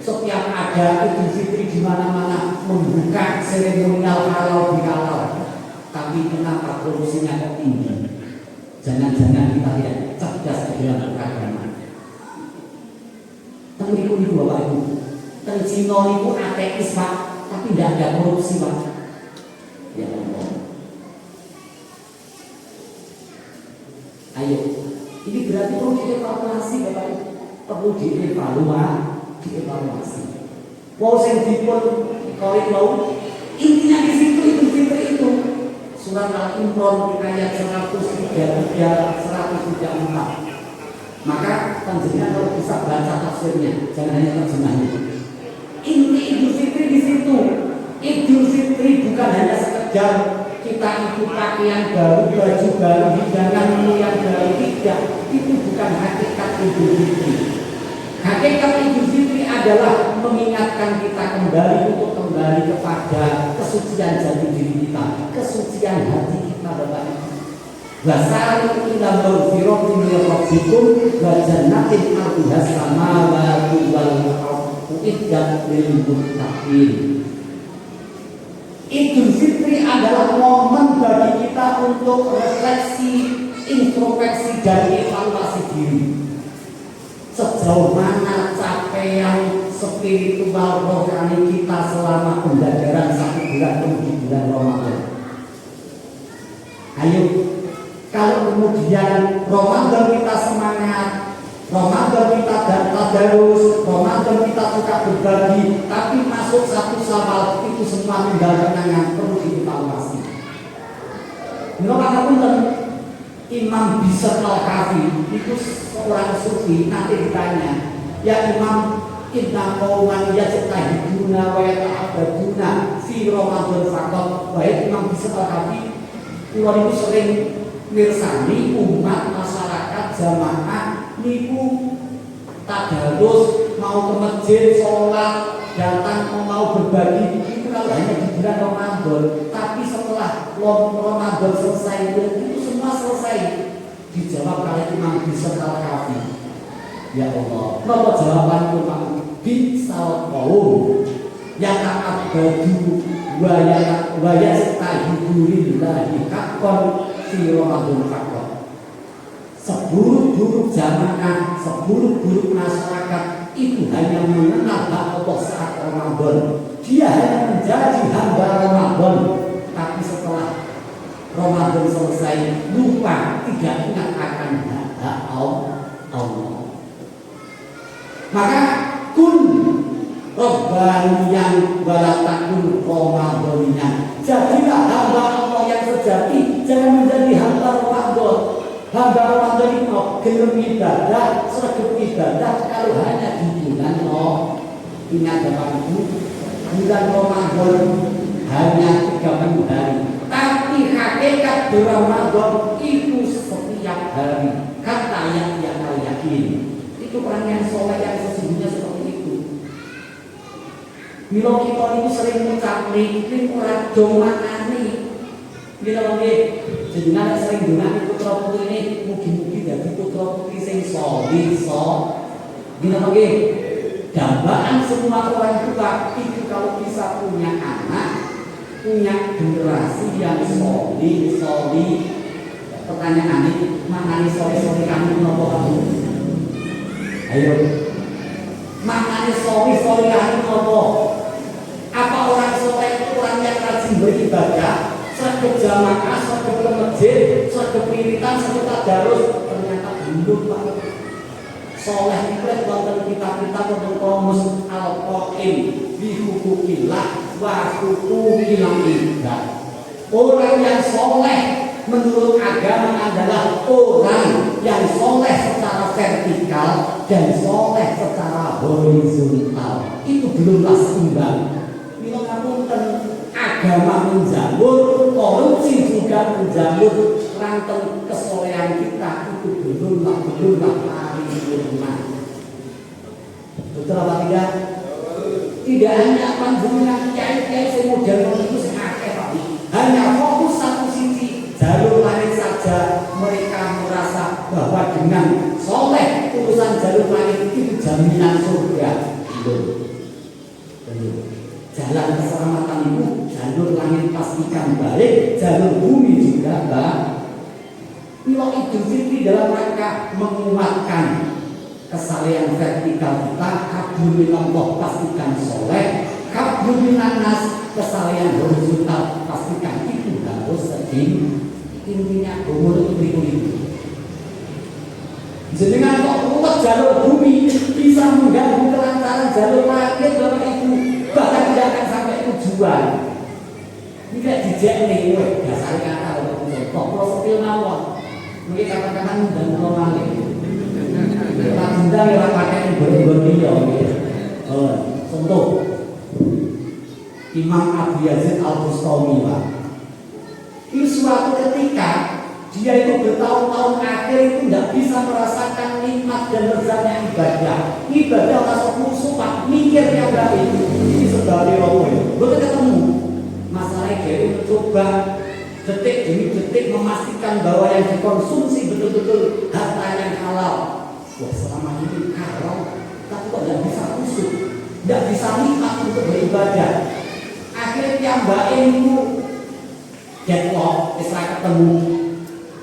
setiap ada Idul Fitri di mana-mana membuka seremonial halal bihalal. Tapi kenapa korupsinya kok tinggi? Jangan-jangan kita tidak cerdas dalam beragama. Tapi itu Bapak Ibu. Dan Cina itu ateis Pak, tapi tidak ada korupsi Pak. Ya Allah. Ayo, ini berarti perlu dievaluasi Bapak Ibu, perlu dievaluasi. Mau sing dipun kalau intinya di situ itu surat Al-Imran ayat 134. Maka panjenengan kalau bisa baca tafsirnya, jangan hanya terjemahnya. Inti Idul Fitri di situ. Idul Fitri bukan hanya sekedar kita itu pakaian baru, baju baru, hidangan yang baru, tidak. Itu bukan hakikat Idul Fitri. Hakikat Idul Fitri adalah mengingatkan kita kembali untuk kembali kepada kesucian jati diri kita, kesucian hati kita Bapak Ibu. Wasari'u ila maghfiratin min rabbikum wa jannatin 'arduhas samawati wal ardu uiddat lil muttaqin. Idul Fitri adalah momen bagi kita untuk refleksi, introspeksi dan evaluasi diri. Sejauh mana capaian spiritual rohani kita selama pembelajaran 1 bulan di bulan Ramadan. Ayo, kalau kemudian Ramadan kita semangat, Ramadan kita tadarus, Ramadan kita suka berbagi, tapi masuk 1 Syawal itu semua tinggal kenangan, perlu dievaluasi. Menurut pun Imam Bishr Al-Kafi itu seorang sufi, nanti ditanya, ya Imam, inna qauman yajtahiduna wa yata'abbaduna fi Ramadan faqat. Baik Imam Bishr Al-Kafi, kula niku sering mirsani umat masyarakat jamaah niku tadarus, mau ke masjid, sholat, datang mau berbagi itu kalau hanya di bulan Ramadan. Tapi setelah Ramadan selesai itu semua selesai. Dijawab oleh Imam Bishr Al-Kafi. Ya Allah, apa jawabanku Pak? Bisal qaum yata'abbadu wa yastahidu lillahi haqqan fi Ramadan faqat. Seburuk-buruk jamaah, seburuk-buruk masyarakat itu hanya mengenal hak Allah saat Ramadan. Dia hanya menjadi hamba Ramadan, tapi setelah Ramadan selesai lupa, tidak ingat akan hak Allah. Maka kun Rabbaniyan walatakun Ramadaniyan. Jadilah hamba Allah yang sejati, jangan menjadi hamba Ramadan. Hamba Ramadan itu gelem ibadah, sregep ibadah kalau hanya di bulan ingat Bapak Ibu, bulan Ramadan hanya 30 hari. Tapi hakikat Ramadan itu setiap setiap hari kata yang kau yakini. Itu orang yang soleh yang sesungguhnya seperti itu. Milo kita itu sering mengucap ini orang domakani. Milo nggih jenengan sering dengar putra putri ini mugi-mugi dadi putra putri sing soleh Milo nggih dambaan semua orang tua itu kalau bisa punya anak, punya generasi yang soleh. Pertanyaan ini, mana soleh kamu nopo kamu? Ayo, mana soleh kamu nopo? Apa orang soleh itu orang yang rajin beribadah, sering berjamaah, sering ke masjid, sering ke wiritan, sering tadarus? Ternyata belum Pak. Soleh itu wonten kita wonten komus al-qaim bi hukukillah wa hukukil ibad. Orang yang soleh menurut agama adalah orang yang soleh secara vertikal dan soleh secara horizontal. Itu belumlah seimbang. Bila kamu agama menjamur, korupsi juga menjamur, rantai kesolehan kita itu belumlah paripurna. Betul apa tidak? Tidak hanya panjenengan kiai-kiai semodern itu akeh Pak. Hanya fokus satu sisi jalur langit saja, mereka merasa bahwa dengan soleh urusan jalur langit itu jaminan surga. Belum. Jalan keselamatan itu jalur langit pastikan balik, jalur bumi juga Mbak. Milo Idul Fitri dalam rangka menguatkan kesalehan vertikal kita, kabul minallah pastikan soleh, kabul minanas kesalehan horizontal pastikan itu harus sedih. Intinya umur itu berikut. Jenengan kok ruwet jalur bumi bisa mengganggu kelancaran jalur langit Bapak Ibu, bahkan tidak akan sampai tujuan. Tidak dijek nih, dasar kata untuk kok profil mawon. Mungkin kata-kata dan normalnya. Tak undang ya pakai beri dia. Contoh Imam Abu Yazid Al-Bustami Pak. Ini suatu ketika dia itu bertahun-tahun akhir itu tidak bisa merasakan nikmat dan lezatnya ibadah. Ibadah masuk musuh Pak, mikir yang baik. Ini sebagai orang betul ketemu masalah dia mencoba detik demi detik memastikan bahwa yang dikonsumsi betul-betul harta yang halal. Wah selama ini halal, tapi kok tidak bisa khusyuk, tidak bisa nikmat untuk beribadah. Akhirnya yang baik itu deadlock, Israel ketemu,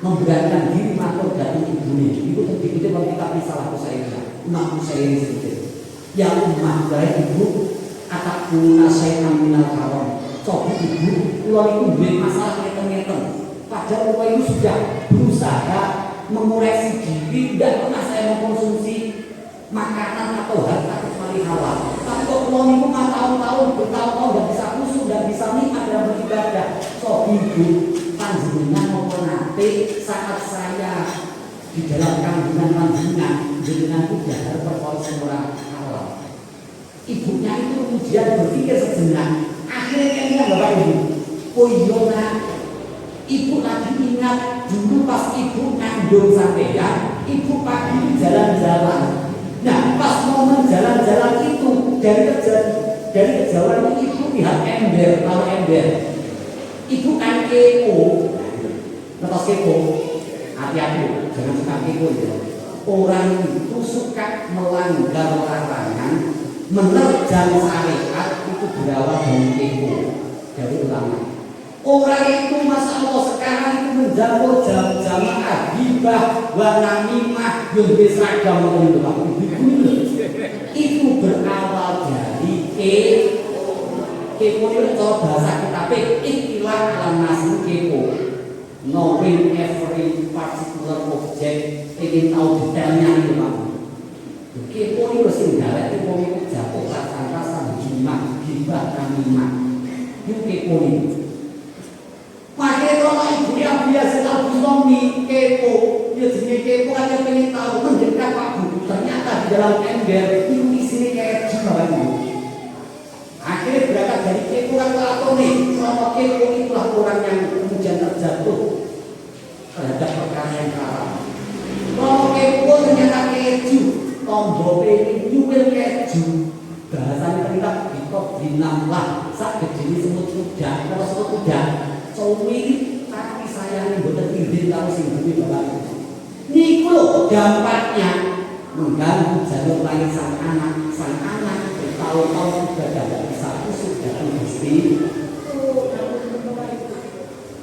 memberatkan diri matur dari ibunya. Ibu terjadi kalau kita bisa laku saya, mampu saya ini sedikit. Yang umah dari ibu, atak guna saya minal kawan. Coba ibu, kalau itu duit masalah ngeten-ngeten. Padahal kalau itu sudah berusaha mengoreksi diri, tidak pernah saya mengkonsumsi makanan atau harta kecuali halal. Tapi kok kalau itu tahun-tahun, bertahun-tahun tidak bisa khusyuk, tidak bisa nikmat dalam beribadah. So ibu, panjenengan maupun nanti saat saya di dalam kandungan panjenengan, jenengan itu harus berkorban semua halal. Ibunya itu kemudian berpikir sejenak. Akhirnya dia Bapak Ibu, oh iya nak, ibu lagi ingat dulu pas ibu ngandung sampeyan, ibu pagi jalan-jalan. Nah pas momen jalan-jalan itu dari kejauhan ibu lihat ember, tahu ember. Ibu kan kepo, lepas kepo, hati-hati, jangan suka kepo ya. Orang itu suka melanggar larangan, menerjang syariat itu berawal dari kepo, dari ulama. Orang itu masa Allah sekarang itu menjamur jamaah hibah wa namimah yang berseragam itu berawal dari kepo itu bahasa kita istilah alam nasi kepo, knowing every particular object, ingin tahu detailnya itu Pak. Kepo itu sing galak kepo itu jatuh rasa-rasa jimat, hibah namimah. Itu kepo itu. Makanya kalau ibu yang biasa Al-Bustami kepo, dia jenis kepo kan dia pengen tahu mendekat Pak Bu. Ternyata di dalam ember itu isinya kayak gimana Ibu. Akhirnya berangkat dari kepo kan atau nih, selama kepo itulah orang yang kemudian terjatuh terhadap perkara yang haram. tombo ini nyuwil keju. Bahasanya kita dikop dinamlah sak gedene semut kuda, kalau semut kuda cuwi tapi sayangnya mboten izin karo sing duwe bapak. Niku lho dampaknya mengganggu jalur lahir sang anak bertahun-tahun ibadah tidak bisa kusuk datang Gusti.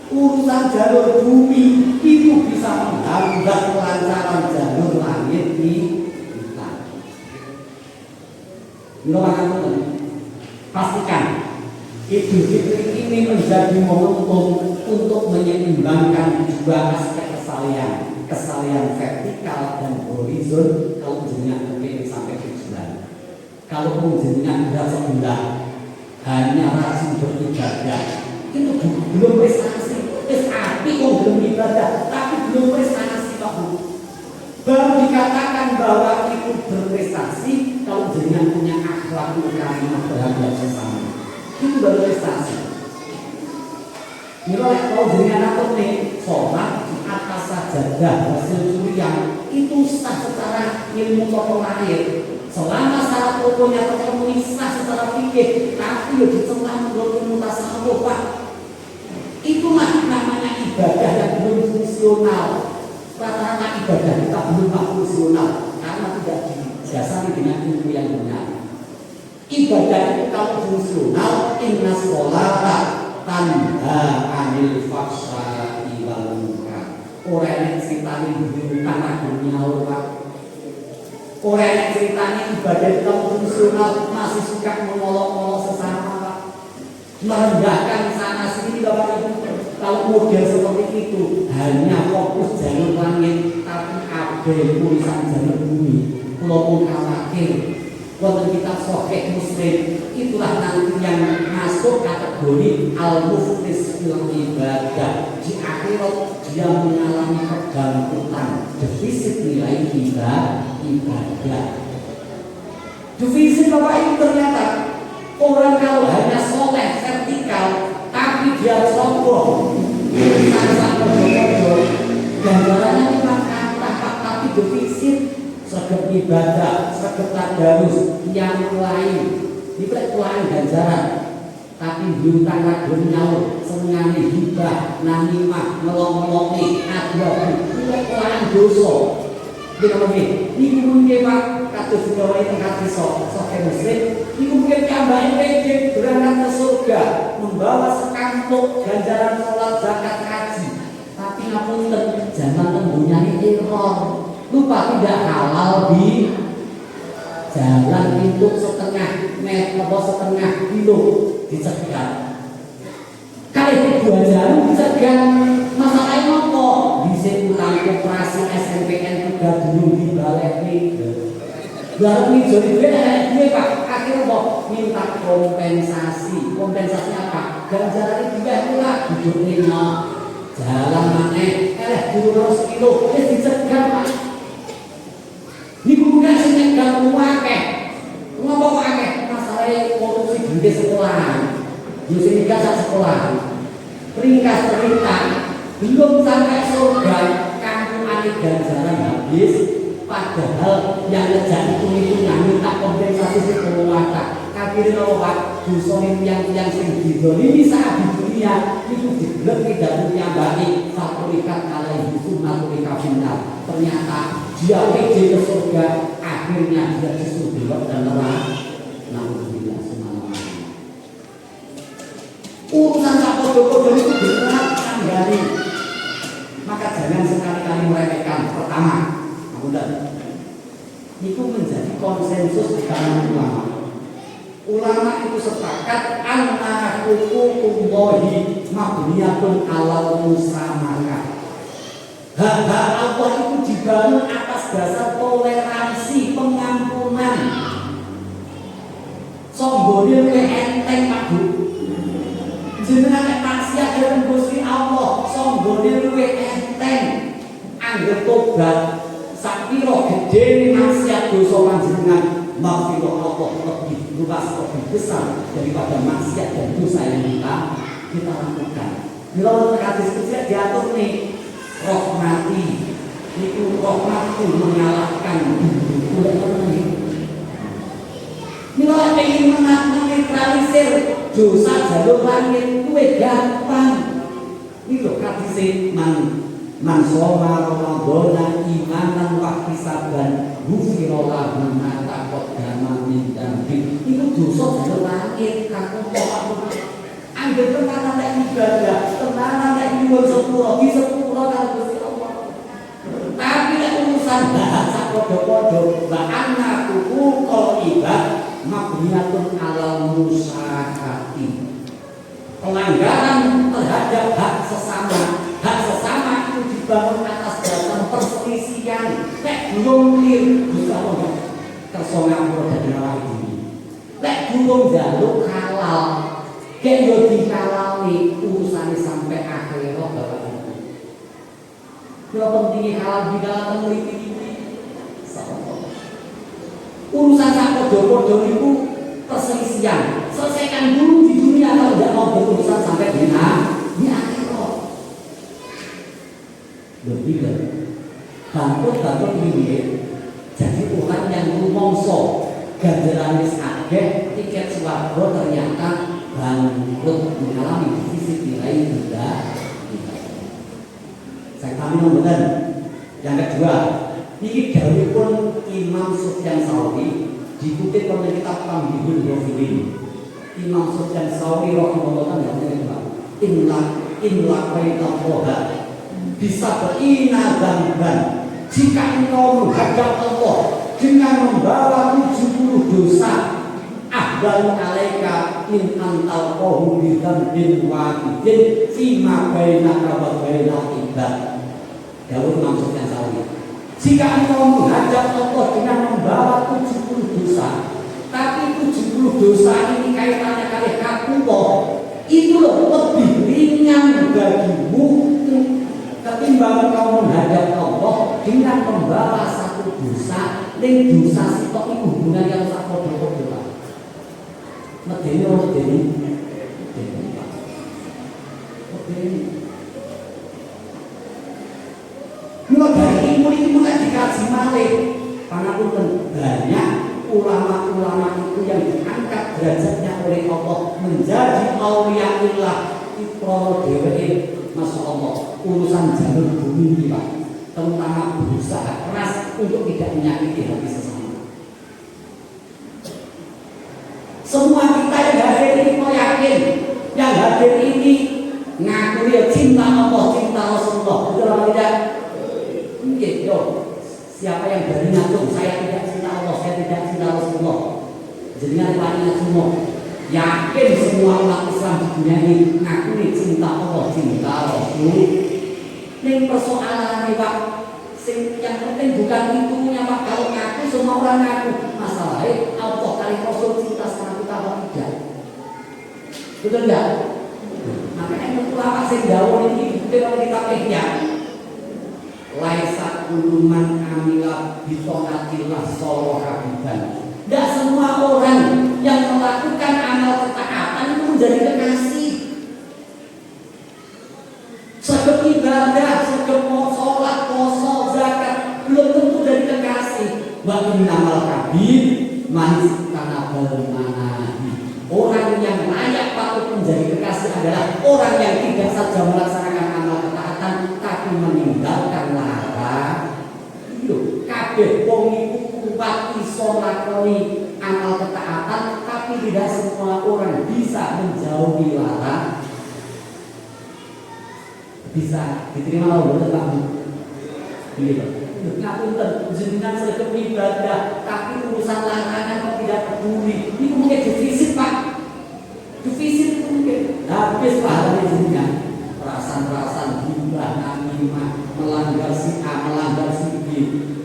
Urusan jalur bumi itu bisa menghambat kelancaran jalur langit di kita. Pastikan Idul Fitri ini menjadi momentum untuk menyeimbangkan dua aspek kesalahan vertikal dan horizon. Kalau jenengan mungkin sampai tujuan, kalau jenengan berat sebelah hanya rajin beribadah itu belum prestasi. Api kok belum ibadah tapi belum prestasi Pak Bu. Baru dikatakan bahwa itu berprestasi kalau jenengan punya akhlak karimah terhadap sesama. Itu baru prestasi. Misalnya kalau jenengan atur nih sholat di atas sajadah hasil curian itu sah secara ilmu tata lahir. Selama syarat pokoknya terpenuhi sah secara fikih, tapi ya dicela menurut ilmu tasawuf Pak. Itulah namanya ibadah yang belum fungsional. Rata-rata ibadah kita belum fungsional karena tidak didasari dengan ilmu yang benar. Ibadah itu kalau fungsional, inna sholata tanha anil fahsya'i wal munkar. Ora nek critane bukan adunya ora. Ora nek critane ibadah itu fungsional masih suka mengolok-olok sesama Pak. Merendahkan sana sini Bapak Ibu. Kalau model seperti itu hanya fokus jalur langit tapi abe urusan jalur bumi. Kalau pun khawatir wonten kita sahih Muslim itulah nanti yang masuk kategori al-muflis fil ibadah. Di akhirat dia mengalami kegantutan, defisit nilai ibadah. Defisit Bapak Ibu ternyata orang kalau hanya soleh vertikal tapi dia sombong gambarannya memang kata tapi defisit segep ibadah, segep tadarus yang lain tidak lain ganjaran tapi bintang kadun nyaur senengane hibah namimah ngelong-ngelongi adu-adu tidak lain dosa ini mungkin Pak kados digawe teng hati sahih Muslim iku mungkin tambah pede berangkat ke surga membawa sekantuk ganjaran sholat zakat haji tapi ngapunten jangan tembunyane error lupa tidak halal di jalan itu setengah meter atau setengah kilo dicegat kali dua jarum dicegat masalahnya nopo bisa utang koperasi SNPN 3 dulu di balik nih lalu jadi gue Pak akhirnya mau minta kompensasi apa ganjaran juga pula hidupnya jalan mana dulu 100 kilo dicegat Pak ini bukan senengah wakeh ngomong wakeh masalahnya korupsi gede sekolahan justru gak sekolah ringkas cerita belum sampai surga kampungan ganjaran habis padahal yang ngejak itu minta kompensasi sekeluarga akhirnya Pak dusonin yang sing didolimi saat di dunia itu dibilang tidak punya baik fakulikat alaihi sunnatulikat final ternyata dia pergi ke surga akhirnya dia justru belok dan neraka naudzubillah subhanallah urusan sapodo-podo itu berat dari maka jangan sekali-kali meremehkan pertama itu menjadi konsensus di kalangan ulama itu sepakat anna hukukullahi mabniyatun alal musamakah hak-hak Allah itu dibangun atas dasar toleransi pengampunan sombongnya luwih enteng Pak Bu jenengan maksiat dengan Gusti Allah sombongnya luwih enteng anggere tobat sakira gedhe maksiat dosa panjenengan maghfirah Allah lebih luas lebih besar daripada maksiat dan dosa yang kita lakukan. Bila hadis kecil diatur nih rahmati niku rahmatku mengalahkan kulit ini. Mila pengen menetralisir dosa jalur langit kuwe gampang. Ini lho hadise man shoma ramadhana imanan wa ihtisaban ghufira lahu ma taqaddama min dzambi. Iku dosa jalur langit kanggo apa? Angger tenanan nek ibadah, tenanan nek nyuwun sepuro, di sepuro karo Gusti Allah. Tapi nek urusan bahasa padha-padha, wa anna tuqul ibad mabniyatun ala musahati. Pelanggaran terhadap hak sesama itu dibangun atas dasar perselisihan. Nek belum clear, bisa apa? Kerso ngapura dadi awake dhewe. Nek belum jaluk halal, kek yo dihalali urusane sampai akhirat Bapak Ibu. Yo penting halal dihalal mriki. Urusan sak padha-padha niku perselisihan. Selesaikan dulu di dunia kalau tidak mau berurusan sampai di akhirat. Berbeda. Bangkut ini jadi Tuhan yang rumongso ganjaran wis akeh tiket swarga ternyata bangkrut mengalami defisit nilai tidak. Saya kami nomor yang kedua. Ini dawuhipun Imam Sufyan Tsauri dikutip oleh kitab Tambihul Ghafilin. Imam Sufyan Tsauri rahimahullah inna baitallaha bisa berinadamban jika engkau menghadap Allah dengan membawa 70 dosa ahbalu alaika in antal qawmu bidambin wahidin fima bainaka wa bainal ibad. Dawuh Imam Sufyan Tsauri, jika engkau menghadap Allah dengan membawa 70 dosa, tapi 70 dosa ini kaitannya kali Allah, itu lebih ringan bagimu ketimbang engkau menghadap Allah dengan membawa satu dosa, dan dosa sitok itu hubungan yang tak bodoh-bodoh. Medeni. Mulai dari ilmu kan dikaji malih. Pangapunten, banyak ulama-ulama itu yang diangkat derajatnya oleh Allah menjadi auliyaillah. Ikro dheweke Masya Allah urusan jalur bumi ini Pak, terutama berusaha keras untuk tidak menyakiti hati sesama. Semua kita yang hadir ini mau yakin, yang hadir ini ngaku ya cinta Allah, cinta Rasulullah, betul atau tidak? Mungkin, siapa yang berani ngaku saya tidak cinta Allah, saya tidak cinta Rasulullah, jadinya riwayatnya semua. Yakin semua umat Islam di dunia ini ngaku cinta Allah, cinta Rasul. Ini persoalan nih Pak, yang penting bukan itunya Pak. Kalau ngaku semua orang ngaku, masalahnya Allah kali Rasul cinta sama kita apa tidak? Betul nggak? Makanya ulama sing jauh ini bukti oleh kita pihak. Laisa kuluman amila bithonatillah solo habiban. Tidak semua orang yang melakukan amal ketaatan itu menjadi kekasih. Segep ibadah, segep sholat, puasa, zakat belum tentu jadi kekasih. Wa innamal kabir manis kanabal manahi. Orang yang layak patut menjadi kekasih adalah orang yang tidak saja melaksanakan amal ketaatan tapi meninggalkan larang. Itu kabeh wong iku kuat iso lakoni amal ketaatan, tapi tidak semua orang bisa menjauhi larang. Bisa diterima Allah betul Pak? Iya. Ngapunten jenengan sedekah ibadah, tapi urusan larangan kok tidak peduli. Ini mungkin defisit Pak. Defisit itu mungkin habis pahalanya jenengan. Perasaan-perasaan gibah, namimah, melanggar si A, melanggar si B,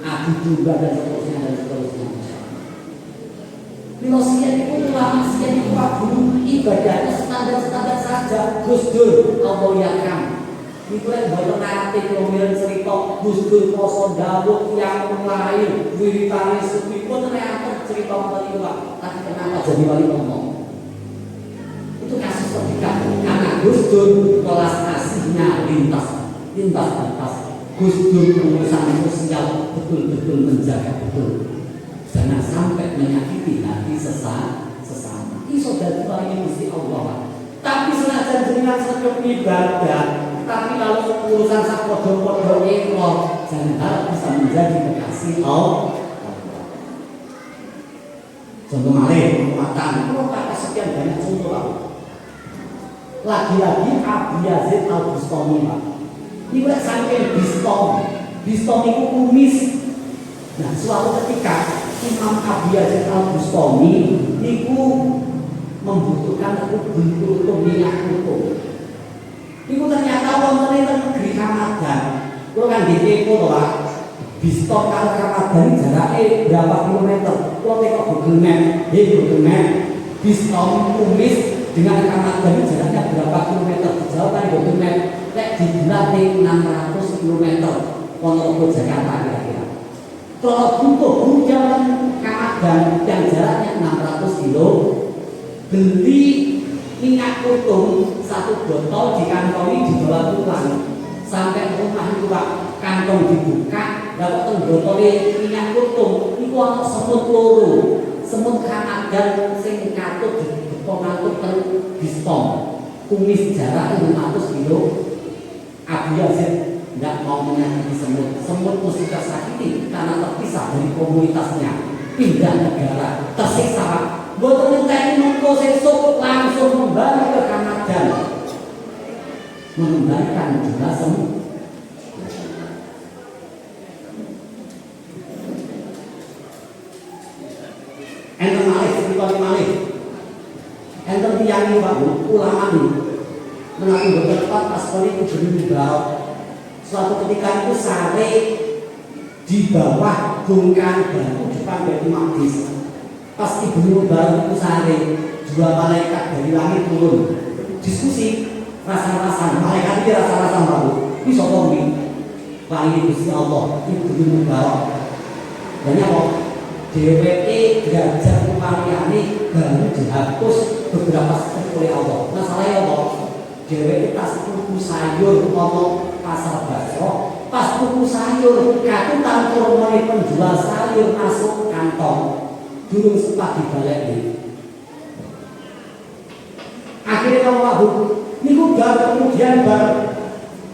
adu juga dan seterusnya. Filosofia itu ulama sian itu guru ibadahnya standar-standar saja. Gus Dur, Allah yakam. Itu yang buat nanti kemudian cerita Gus Dur poso Dawud yang lain wiritane sepi pun ternyata cerita wali Pak. Tapi kenapa jadi wali ngomong? Itu kasus ketika karena Gus Dur kelas asihnya lintas batas. Gus Dur urusan sosial betul-betul menjaga betul, jangan sampai menyakiti hati sesama. Ini saudara paling mesti Allah. Tapi senajan jenengan sedekah ibadah, tapi kalau urusan sapodo-podo elo, jangan harap bisa menjadi kekasih Allah. Contoh malih, penguatan, kalau kata sekian banyak contoh. Lagi-lagi Abu Yazid Al-Bustami, Pak. Ini sampai Bistami itu kumis. Nah, suatu ketika Imam Abu Yazid Al-Bustami itu membutuhkan bentuk minyak kutu. Itu ternyata wonten ing negeri Ramadan. Kulo kan dikepo to, Pak. Bistom karo Ramadan jarake berapa kilometer? Kulo teko Google Map, Google Map. Bistom kumis dengan Ramadan jaraknya berapa kilometer? Jawaban Google Map lek dibulat 600 km. Ponorogo Jakarta kira-kira. Kalau butuh jalan Ramadan yang jaraknya 600 kilo, beli minyak kutung 1 botol dikantongi dibawa pulang sampai rumah itu, Pak. Kantong dibuka, dapat botolnya minyak kutung. Itu ana semut loro, semut Ramadan sing katut dibeton ten Bistom. Kumis jarak 600 kilo. Abu Yazid tidak mau menyakiti semut. Semut mesti tersakiti karena terpisah dari komunitasnya, pindah negara, tersiksa, Pak. Boten enteni mengko sesuk langsung kembali ke Ramadan. Mengembalikan juga semut. Enten malih, enten tiyang Pak ulama ini menawi boten tepat pas itu benih barok. Suatu ketika itu sare di bawah bongkahan batu depan Baitul Maqdis. Pas Ibnu Mubarak itu sare, 2 malaikat dari langit turun. Diskusi rasa-rasa, malaikat ini rasa-rasa baru. Ini sapa iki? Panggil Gusti Allah, Ibnu Mubarak. Dan apa? DWE derajat kepariane baru dihapus beberapa step oleh Allah. Masalahnya apa? DWE tas tuku sayur ono pasar Basro, pas tuku sayur katutan kormone penjual sayur masuk kantong. Durung sempat dibaleni. Akhirnya kalau Abu niku kemudian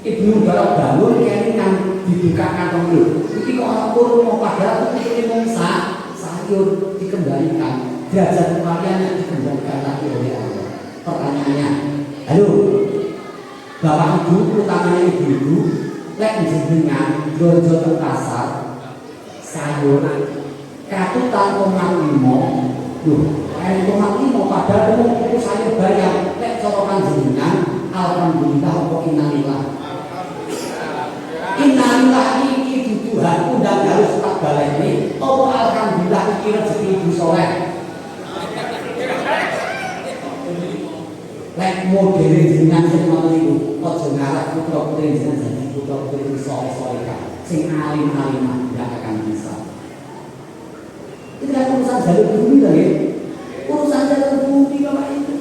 Ibnu Mubarak bangun kelingan dibuka kantong itu. Iki kok orang kurung padahal itu mung sayur dikembalikan, derajat kematiannya dikembalikan lagi oleh Allah. Pertanyaannya, halo, bapak ibu, utamanya ibu-ibu, lek jenengan belanja ke pasar sayur katutan 0,5, loh, 0,5 padahal itu sayur bayam, lek corokan jenengan, alhamdulillah kok innalillah. Innalillah iki duduhan undang harus tak baleni. Apa alhamdulillah iki rezeki ibu soleh. Lek modele jenengan sing ngono niku, aja ngarep putra-putri jenengan dadi putra-putri soleh-soleh sing alim-alimah ndak akan bisa. Itu kan urusan jalur bumi lho ya. Urusan jalur bumi Bapak itu.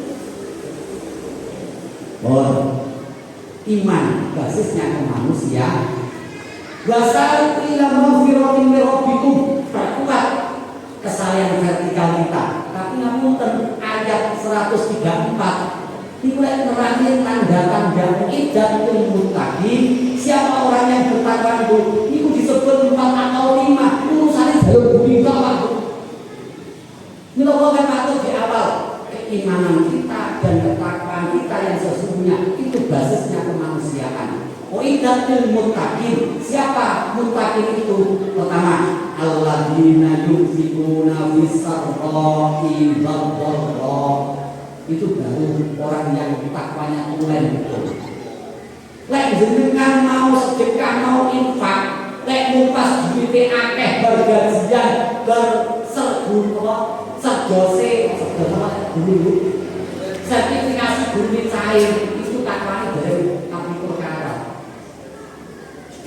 Iman basisnya ke manusia. Wasal ila maghfiratin min rabbikum, perkuat kesalahan vertikal kita. Tapi namun ayat 134 dimulai nerangin tanda-tanda idatul muttaqin. Siapa orang yang bertakwa itu disebut 4 atau 5. Urusannya jalur bumi Bapak. Mila kan patut di awal keimanan kita dan ketakwaan kita yang sesungguhnya itu basisnya kemanusiaan. Idatul muttaqin. Siapa muttaqin itu? Pertama, alladzina yunfiquna fis-sarra'i wad-dharra. Itu baru orang yang takwanya tulen betul. Lek jenengan mau sedekah, mau infak, lek mumpas duwite akeh bergajian, berserbu sejose dulu sertifikasi guru cair itu takwanya dari kapur kara.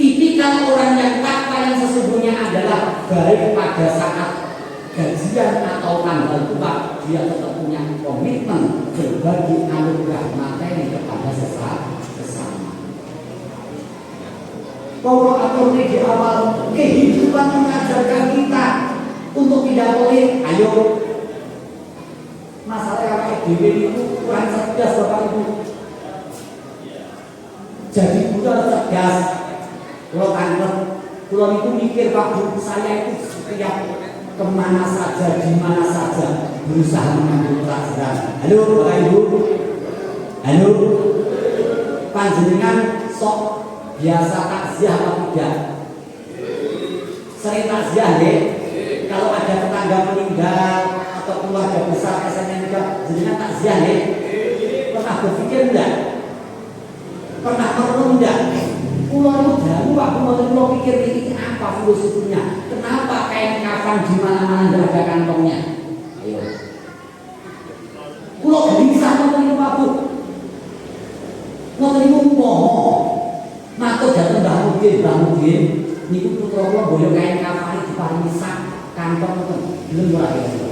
Tipikal orang yang takwa yang sesungguhnya adalah baik pada saat gajian atau tanggal tua dia tetap punya komitmen berbagi anugerah materi kepada sesama. Kalau atur di awal kehidupan mengajarkan kita untuk tidak boleh, ayo masalah kayak dewi itu kurang cerdas Bapak Ibu. Jadi bukan cerdas. Kalau tangkap, kalau itu mikir Pak Bu, saya itu setiap kemana saja, di mana saja berusaha mengambil pelajaran. Halo Bapak Ibu, halo, panjenengan sok biasa takziah atau tidak? Sering takziah ya? Kalau ada tetangga meninggal atau keluarga besar kesannya juga, jenengan takziah ya? Pernah berpikir enggak? Pernah perlu enggak? Pulau dahulu Pak Pulau pikir ini apa filosofinya? Kenapa kain kafan di mana-mana tidak ada kantongnya? Ayo. Pulau gelisah ngoten Pak Bu. Ngoten niku umpama matur dhateng Mbah Mudin niku putra kula boyo kain kafan diparingi sak kantong ngoten. Belum ora ya.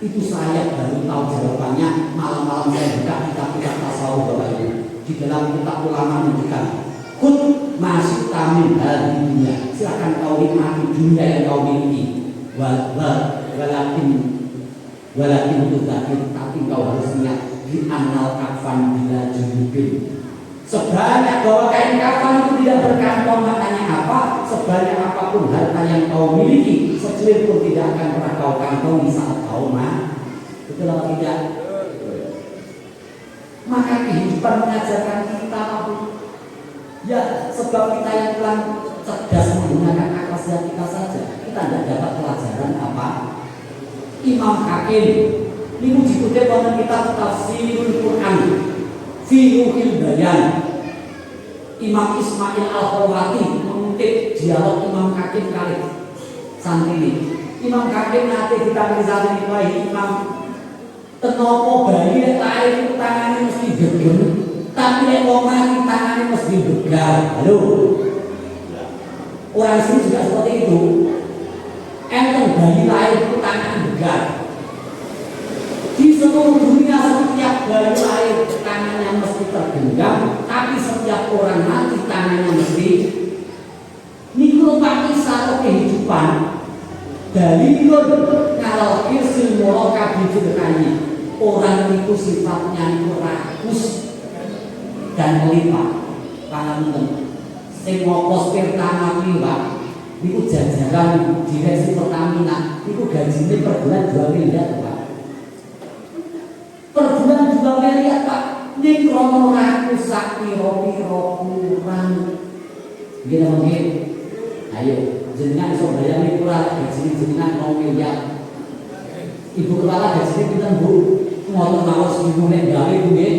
Itu saya baru tahu jawabannya malam-malam saya buka kitab-kitab tasawuf Bapak Ibu. Di dalam kitab ulama menunjukkan kun masih tamin dari dunia, silakan kau nikmati dunia yang kau miliki. Walakin itu tapi kau harus ingat di anal kafan bila junubin. Sebanyak bahwa kain kafan itu tidak berkantong, maknanya apa? Sebanyak apapun harta yang kau miliki, secuil pun tidak akan pernah kau kantongi saat kau mati. Betul atau tidak? Maka kehidupan mengajarkan kita apa? Ya, sebab kita yang kurang cerdas menggunakan akal sehat kita saja, kita tidak dapat pelajaran apa? Imam Hakim ini dikutip oleh kitab Tafsirul Quran fi Ruhil Bayan. Imam Ismail Al-Khawati mengutip dialog Imam Hakim kali santri. Imam Hakim nanti kita bisa menilai Imam tenopo bayi yang lahir itu tangannya mesti gegem, tapi yang mau mati tangannya mesti begal. Halo, orang sini juga seperti itu. Enten bayi lahir itu tangannya begal. Di seluruh dunia setiap bayi lahir tangannya mesti tergenggam, tapi setiap orang mati tangannya mesti. Niku Pak Isa kehidupan dari kalau irsil muraka bijikannya. Orang itu sifatnya itu rakus dan melipat. Pangapunten, sing ngopos Pertama liwat, niku jajaran direksi Pertamina, niku gajinya per bulan 2 miliar Pak. Per bulan 2 miliar Pak. Ning krono rakus sak piro-piro kurang. Nggih nggih. Ayo, jenengan iso bayani kurang gaji jenengan 2 miliar. Ibu kepala gaji pinten Bu? Ngoten mawon seminggu nek gawe nggih.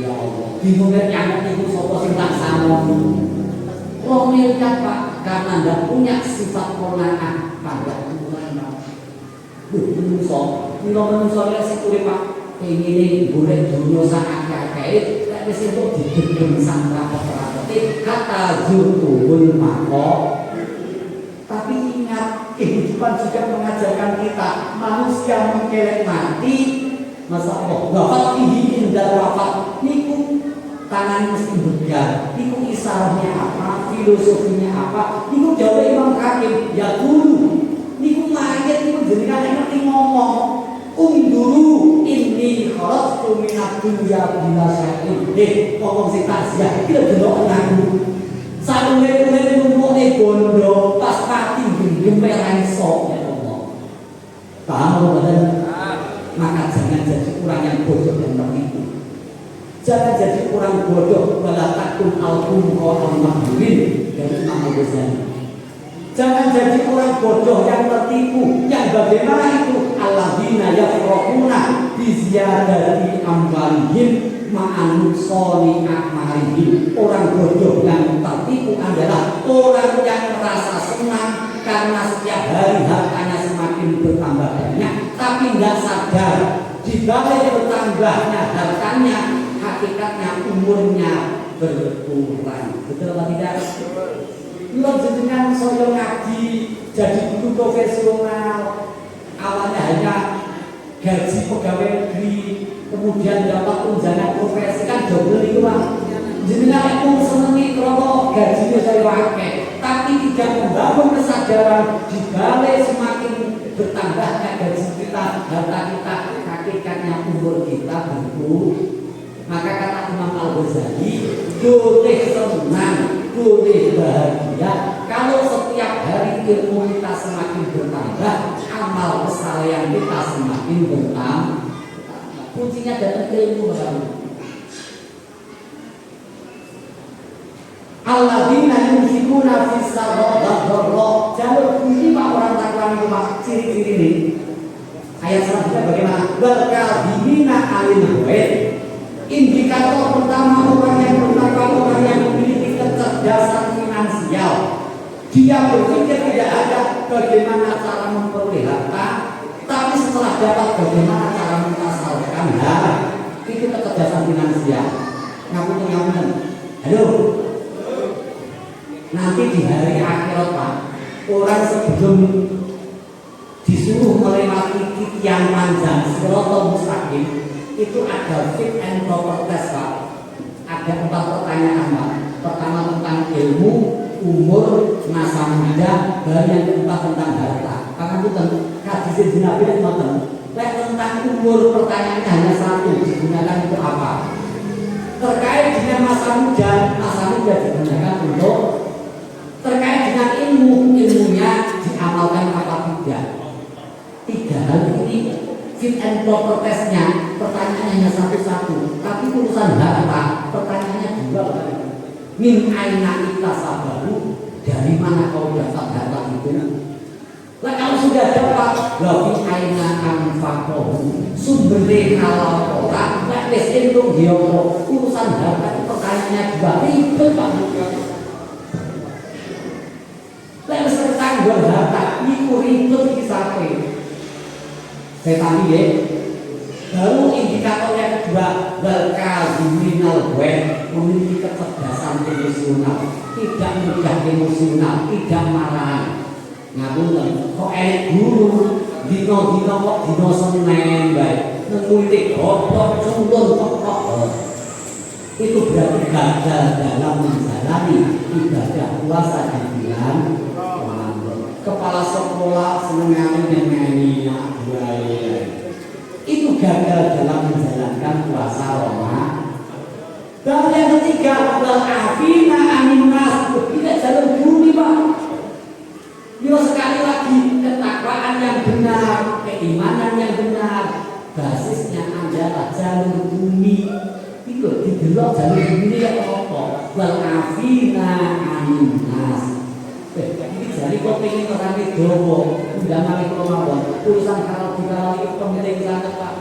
Ya Allah. Bingung nek nyamuk niku sapa sing tak samon. 2 miliar Pak, karena ndak punya sifat qanaah pada Tuhan. Menungso, menungso lek sikure Pak pengine golek dunya sak akeh-akeh, lek wis entuk digedeng sang rapet-rapete kata zutul mako. Tapi ingat, kehidupan juga mengajarkan kita manusia mengkelek mati. Masa Allah, wafat fihi indah wafat. Niku tangan mesti begal. Niku isarnya apa? Filosofinya apa? Niku jauh Imam Hakim. Ya dulu. Niku mayat niku jenengan ngerti ngomong. Unduru inni kharajtu minad dunya bila syai'in. Ngomong sing takziah iki lho delok aku. Saluwe-luwe numpukne bondo pas mati gendem ra iso ya Allah. Paham mboten? Maka jangan jadi orang yang bodoh dan tertipu. Jangan jadi orang bodoh wala takun alkum qaul mahdurin dari Imam Ghazali. Jangan jadi orang bodoh yang tertipu, yang bagaimana itu alladzina yafrahuna bi ziyadati amwalihim ma'an nuqsani a'malihim. Orang bodoh yang tertipu adalah orang yang merasa senang karena setiap hari hartanya semakin bertambah banyak, tapi tidak sadar di balik bertambahnya hartanya hakikatnya umurnya berkurang. Betul atau tidak? Belum jenengan soyo ngaji jadi guru profesional, awalnya hanya gaji pegawai negeri, kemudian dapat tunjangan profesi kan double itu Pak. jenengan itu senengi krono gajinya saya wakil, tapi tidak membangun kesadaran di balik semakin bertambahnya gaji kita, harta kita, hakikatnya umur kita berkurang. Maka kata Imam Al-Ghazali, boleh senang, boleh bahagia kalau setiap hari ilmu kita semakin bertambah, amal kesalehan kita semakin bertambah. Kuncinya datang ilmu baru. Alladzina yunfikuna fis sarra'i wad dharra. Jalur kunci Pak orang takwan rumah ciri-ciri ini. Ayat selanjutnya bagaimana? Wal kadhimina 'anil ghaib. Indikator pertama orang yang bertakwa, orang yang memiliki kecerdasan finansial. Dia berpikir tidak ada bagaimana cara memperlihatkan, tapi setelah dapat bagaimana cara mentasalkan, itu kecerdasan finansial. Ngapunten. Halo. Nanti di hari akhirat Pak, orang sebelum disuruh melewati titian panjang Siratal Mustaqim, itu ada fit and proper test Pak. Ada 4 pertanyaan Pak. Pertama tentang ilmu, umur, masa muda, dan yang keempat tentang harta. Karena itu hadis Nabi dan ngoten. Tentang umur pertanyaannya hanya 1, digunakan untuk apa? Terkait dengan masa muda digunakan untuk terkait dengan ilmunya diamalkan apa tidak. 3 hal ini fit and proper testnya, pertanyaannya hanya 1, tapi urusan harta pertanyaannya 2. Min aina iktasabahu, dari mana kau dapat harta itu? Lah kalau sudah dapat, min aina anfaqahu, sumbernya halal ora, lek wis entuk dia urusan harta pertanyaannya 2, ribet Pak. Lek wis kanggo harta iku ribet iki sampe. Saya tadi ya, baru indikator yang kedua, wal kadhiminal ghaib, memiliki kecerdasan emosional, tidak mudah emosional, tidak marah. Ngapunten, kok enek guru dino-dino kok dino Senin bae, ngikuti goblok culun kok. Itu berarti gagal dalam menjalani ibadah puasa di bulan Ramadan. Kepala sekolah senengane nyanyi itu gagal dalam menjalankan puasa Ramadan. Dan yang ketiga, wal afina anin nas, tidak jalur bumi Pak. Yo sekali lagi, ketakwaan yang benar, keimanan yang benar, basisnya adalah jalur bumi. Itu didelok jalur bumi ya apa? Wal afina anin nas. Ini jadi kok pengen orang itu udah mari Ramadan, urusan kalau itu penting sangat Pak.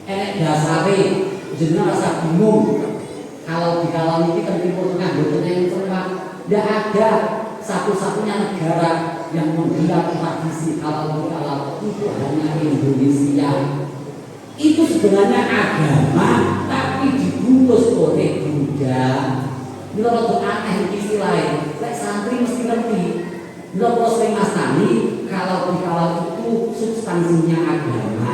Enek dasare jenengan rasa bingung. Kalau di kalangan ini kan Timur Tengah butuhnya yang cermat. Tidak ada satu-satunya negara yang menggelar tradisi halal itu hanya Indonesia. Itu sebenarnya agama, tapi dibungkus oleh Buddha. Ini kalau aneh istilahnya, kayak santri mesti ngerti. Kalau sering masani, kalau di kalangan itu substansinya agama,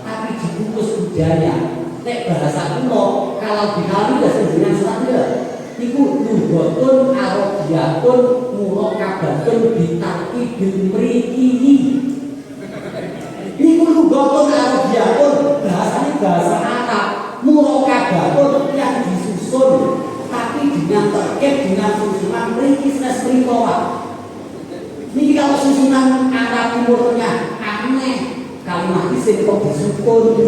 tapi dibungkus budaya. Nek bahasa kuno, kalau di kami sudah sejenang saja. Iku lughatun arabiyatun murakabatun bitarkibil mriki. Iku lughatun arabiyatun, bahasanya bahasa Arab, murakabatun yang disusun, tapi dengan terkait dengan susunan mriki sanes mrikowa. Ini kalau susunan Arab Timur Tengah aneh, kalimat isim kok disukun,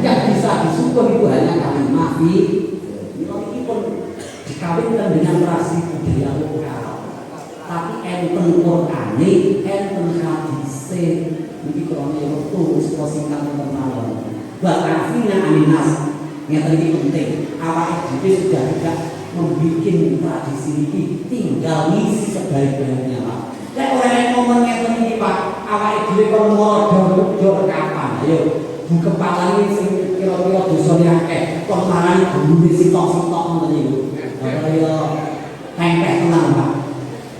yang bisa disukun itu hanya kalimat ini pun dikawinkan dengan tradisi budaya lokal. Tapi enten Qur'ane, enten hadise, iki krono wektu wis singkat termawon. Wa afina aninas, ngeten iki penting. Awake dhewe sudah tidak membuat tradisi ini, tinggal ngisi sebaik-baiknya Pak. Lek ora nek momen ngeten iki Pak, awake dhewe kon modho kapan? Ayo, bu kepala ini sing kira-kira dosane akeh, kon marani gurune sitok-sitok ngoten niku. Kaya tempeh tenan Pak.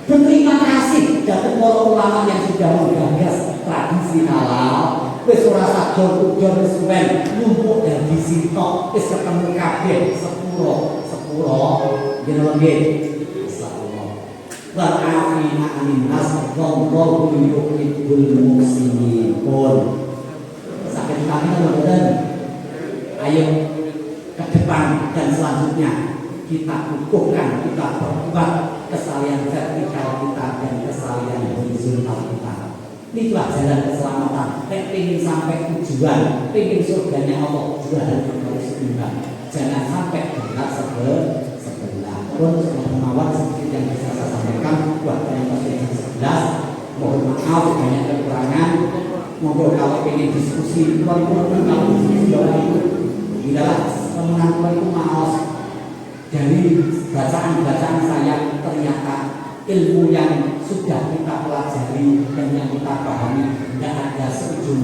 Berterima kasih dhateng para ulama yang sudah menggagas tradisi halal. Wis ora sadar ujar wis suwen numpuk dadi sitok, wis ketemu kabeh 10 sepuro jeneng nggih insyaallah wa afina anin nas wallahu yuhibbul muhsinin pun sakit kami dan ayo ke depan dan selanjutnya kita kukuhkan, kita perkuat kesalian vertikal kita dan kesalian horizontal kita. Inilah jalan keselamatan. Pengen sampai tujuan, pengen surganya Allah jualan harus seimbang. Jangan sampai berat sebelah. Pun pengawal seperti yang bisa saya sampaikan buat yang yang 11. Mohon maaf banyak kekurangan. Monggo kalau pengen diskusi, walaupun kalau diskusi itu adalah pemenang itu maaf. Dari bacaan-bacaan saya ternyata ilmu yang sudah kita pelajari dan yang kita pahami tidak ada seujung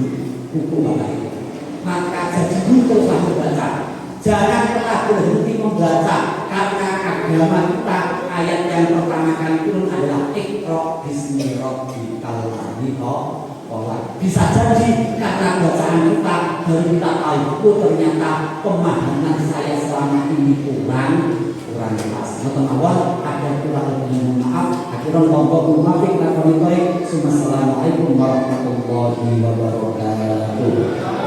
buku bapak itu. Maka jadi teruslah membaca. Jangan pernah berhenti membaca karena agama kita ayat yang pertama kali turun adalah Iqra bismi rabbikal ladzi khalaq. Bisa jadi karena bacaan kita baru kita tahu ternyata pemahaman saya selama ini kurang pas. Teman-teman ada kurang lebih maaf. Akhirnya monggo muwafiq lakoni. Assalamualaikum warahmatullahi wabarakatuh.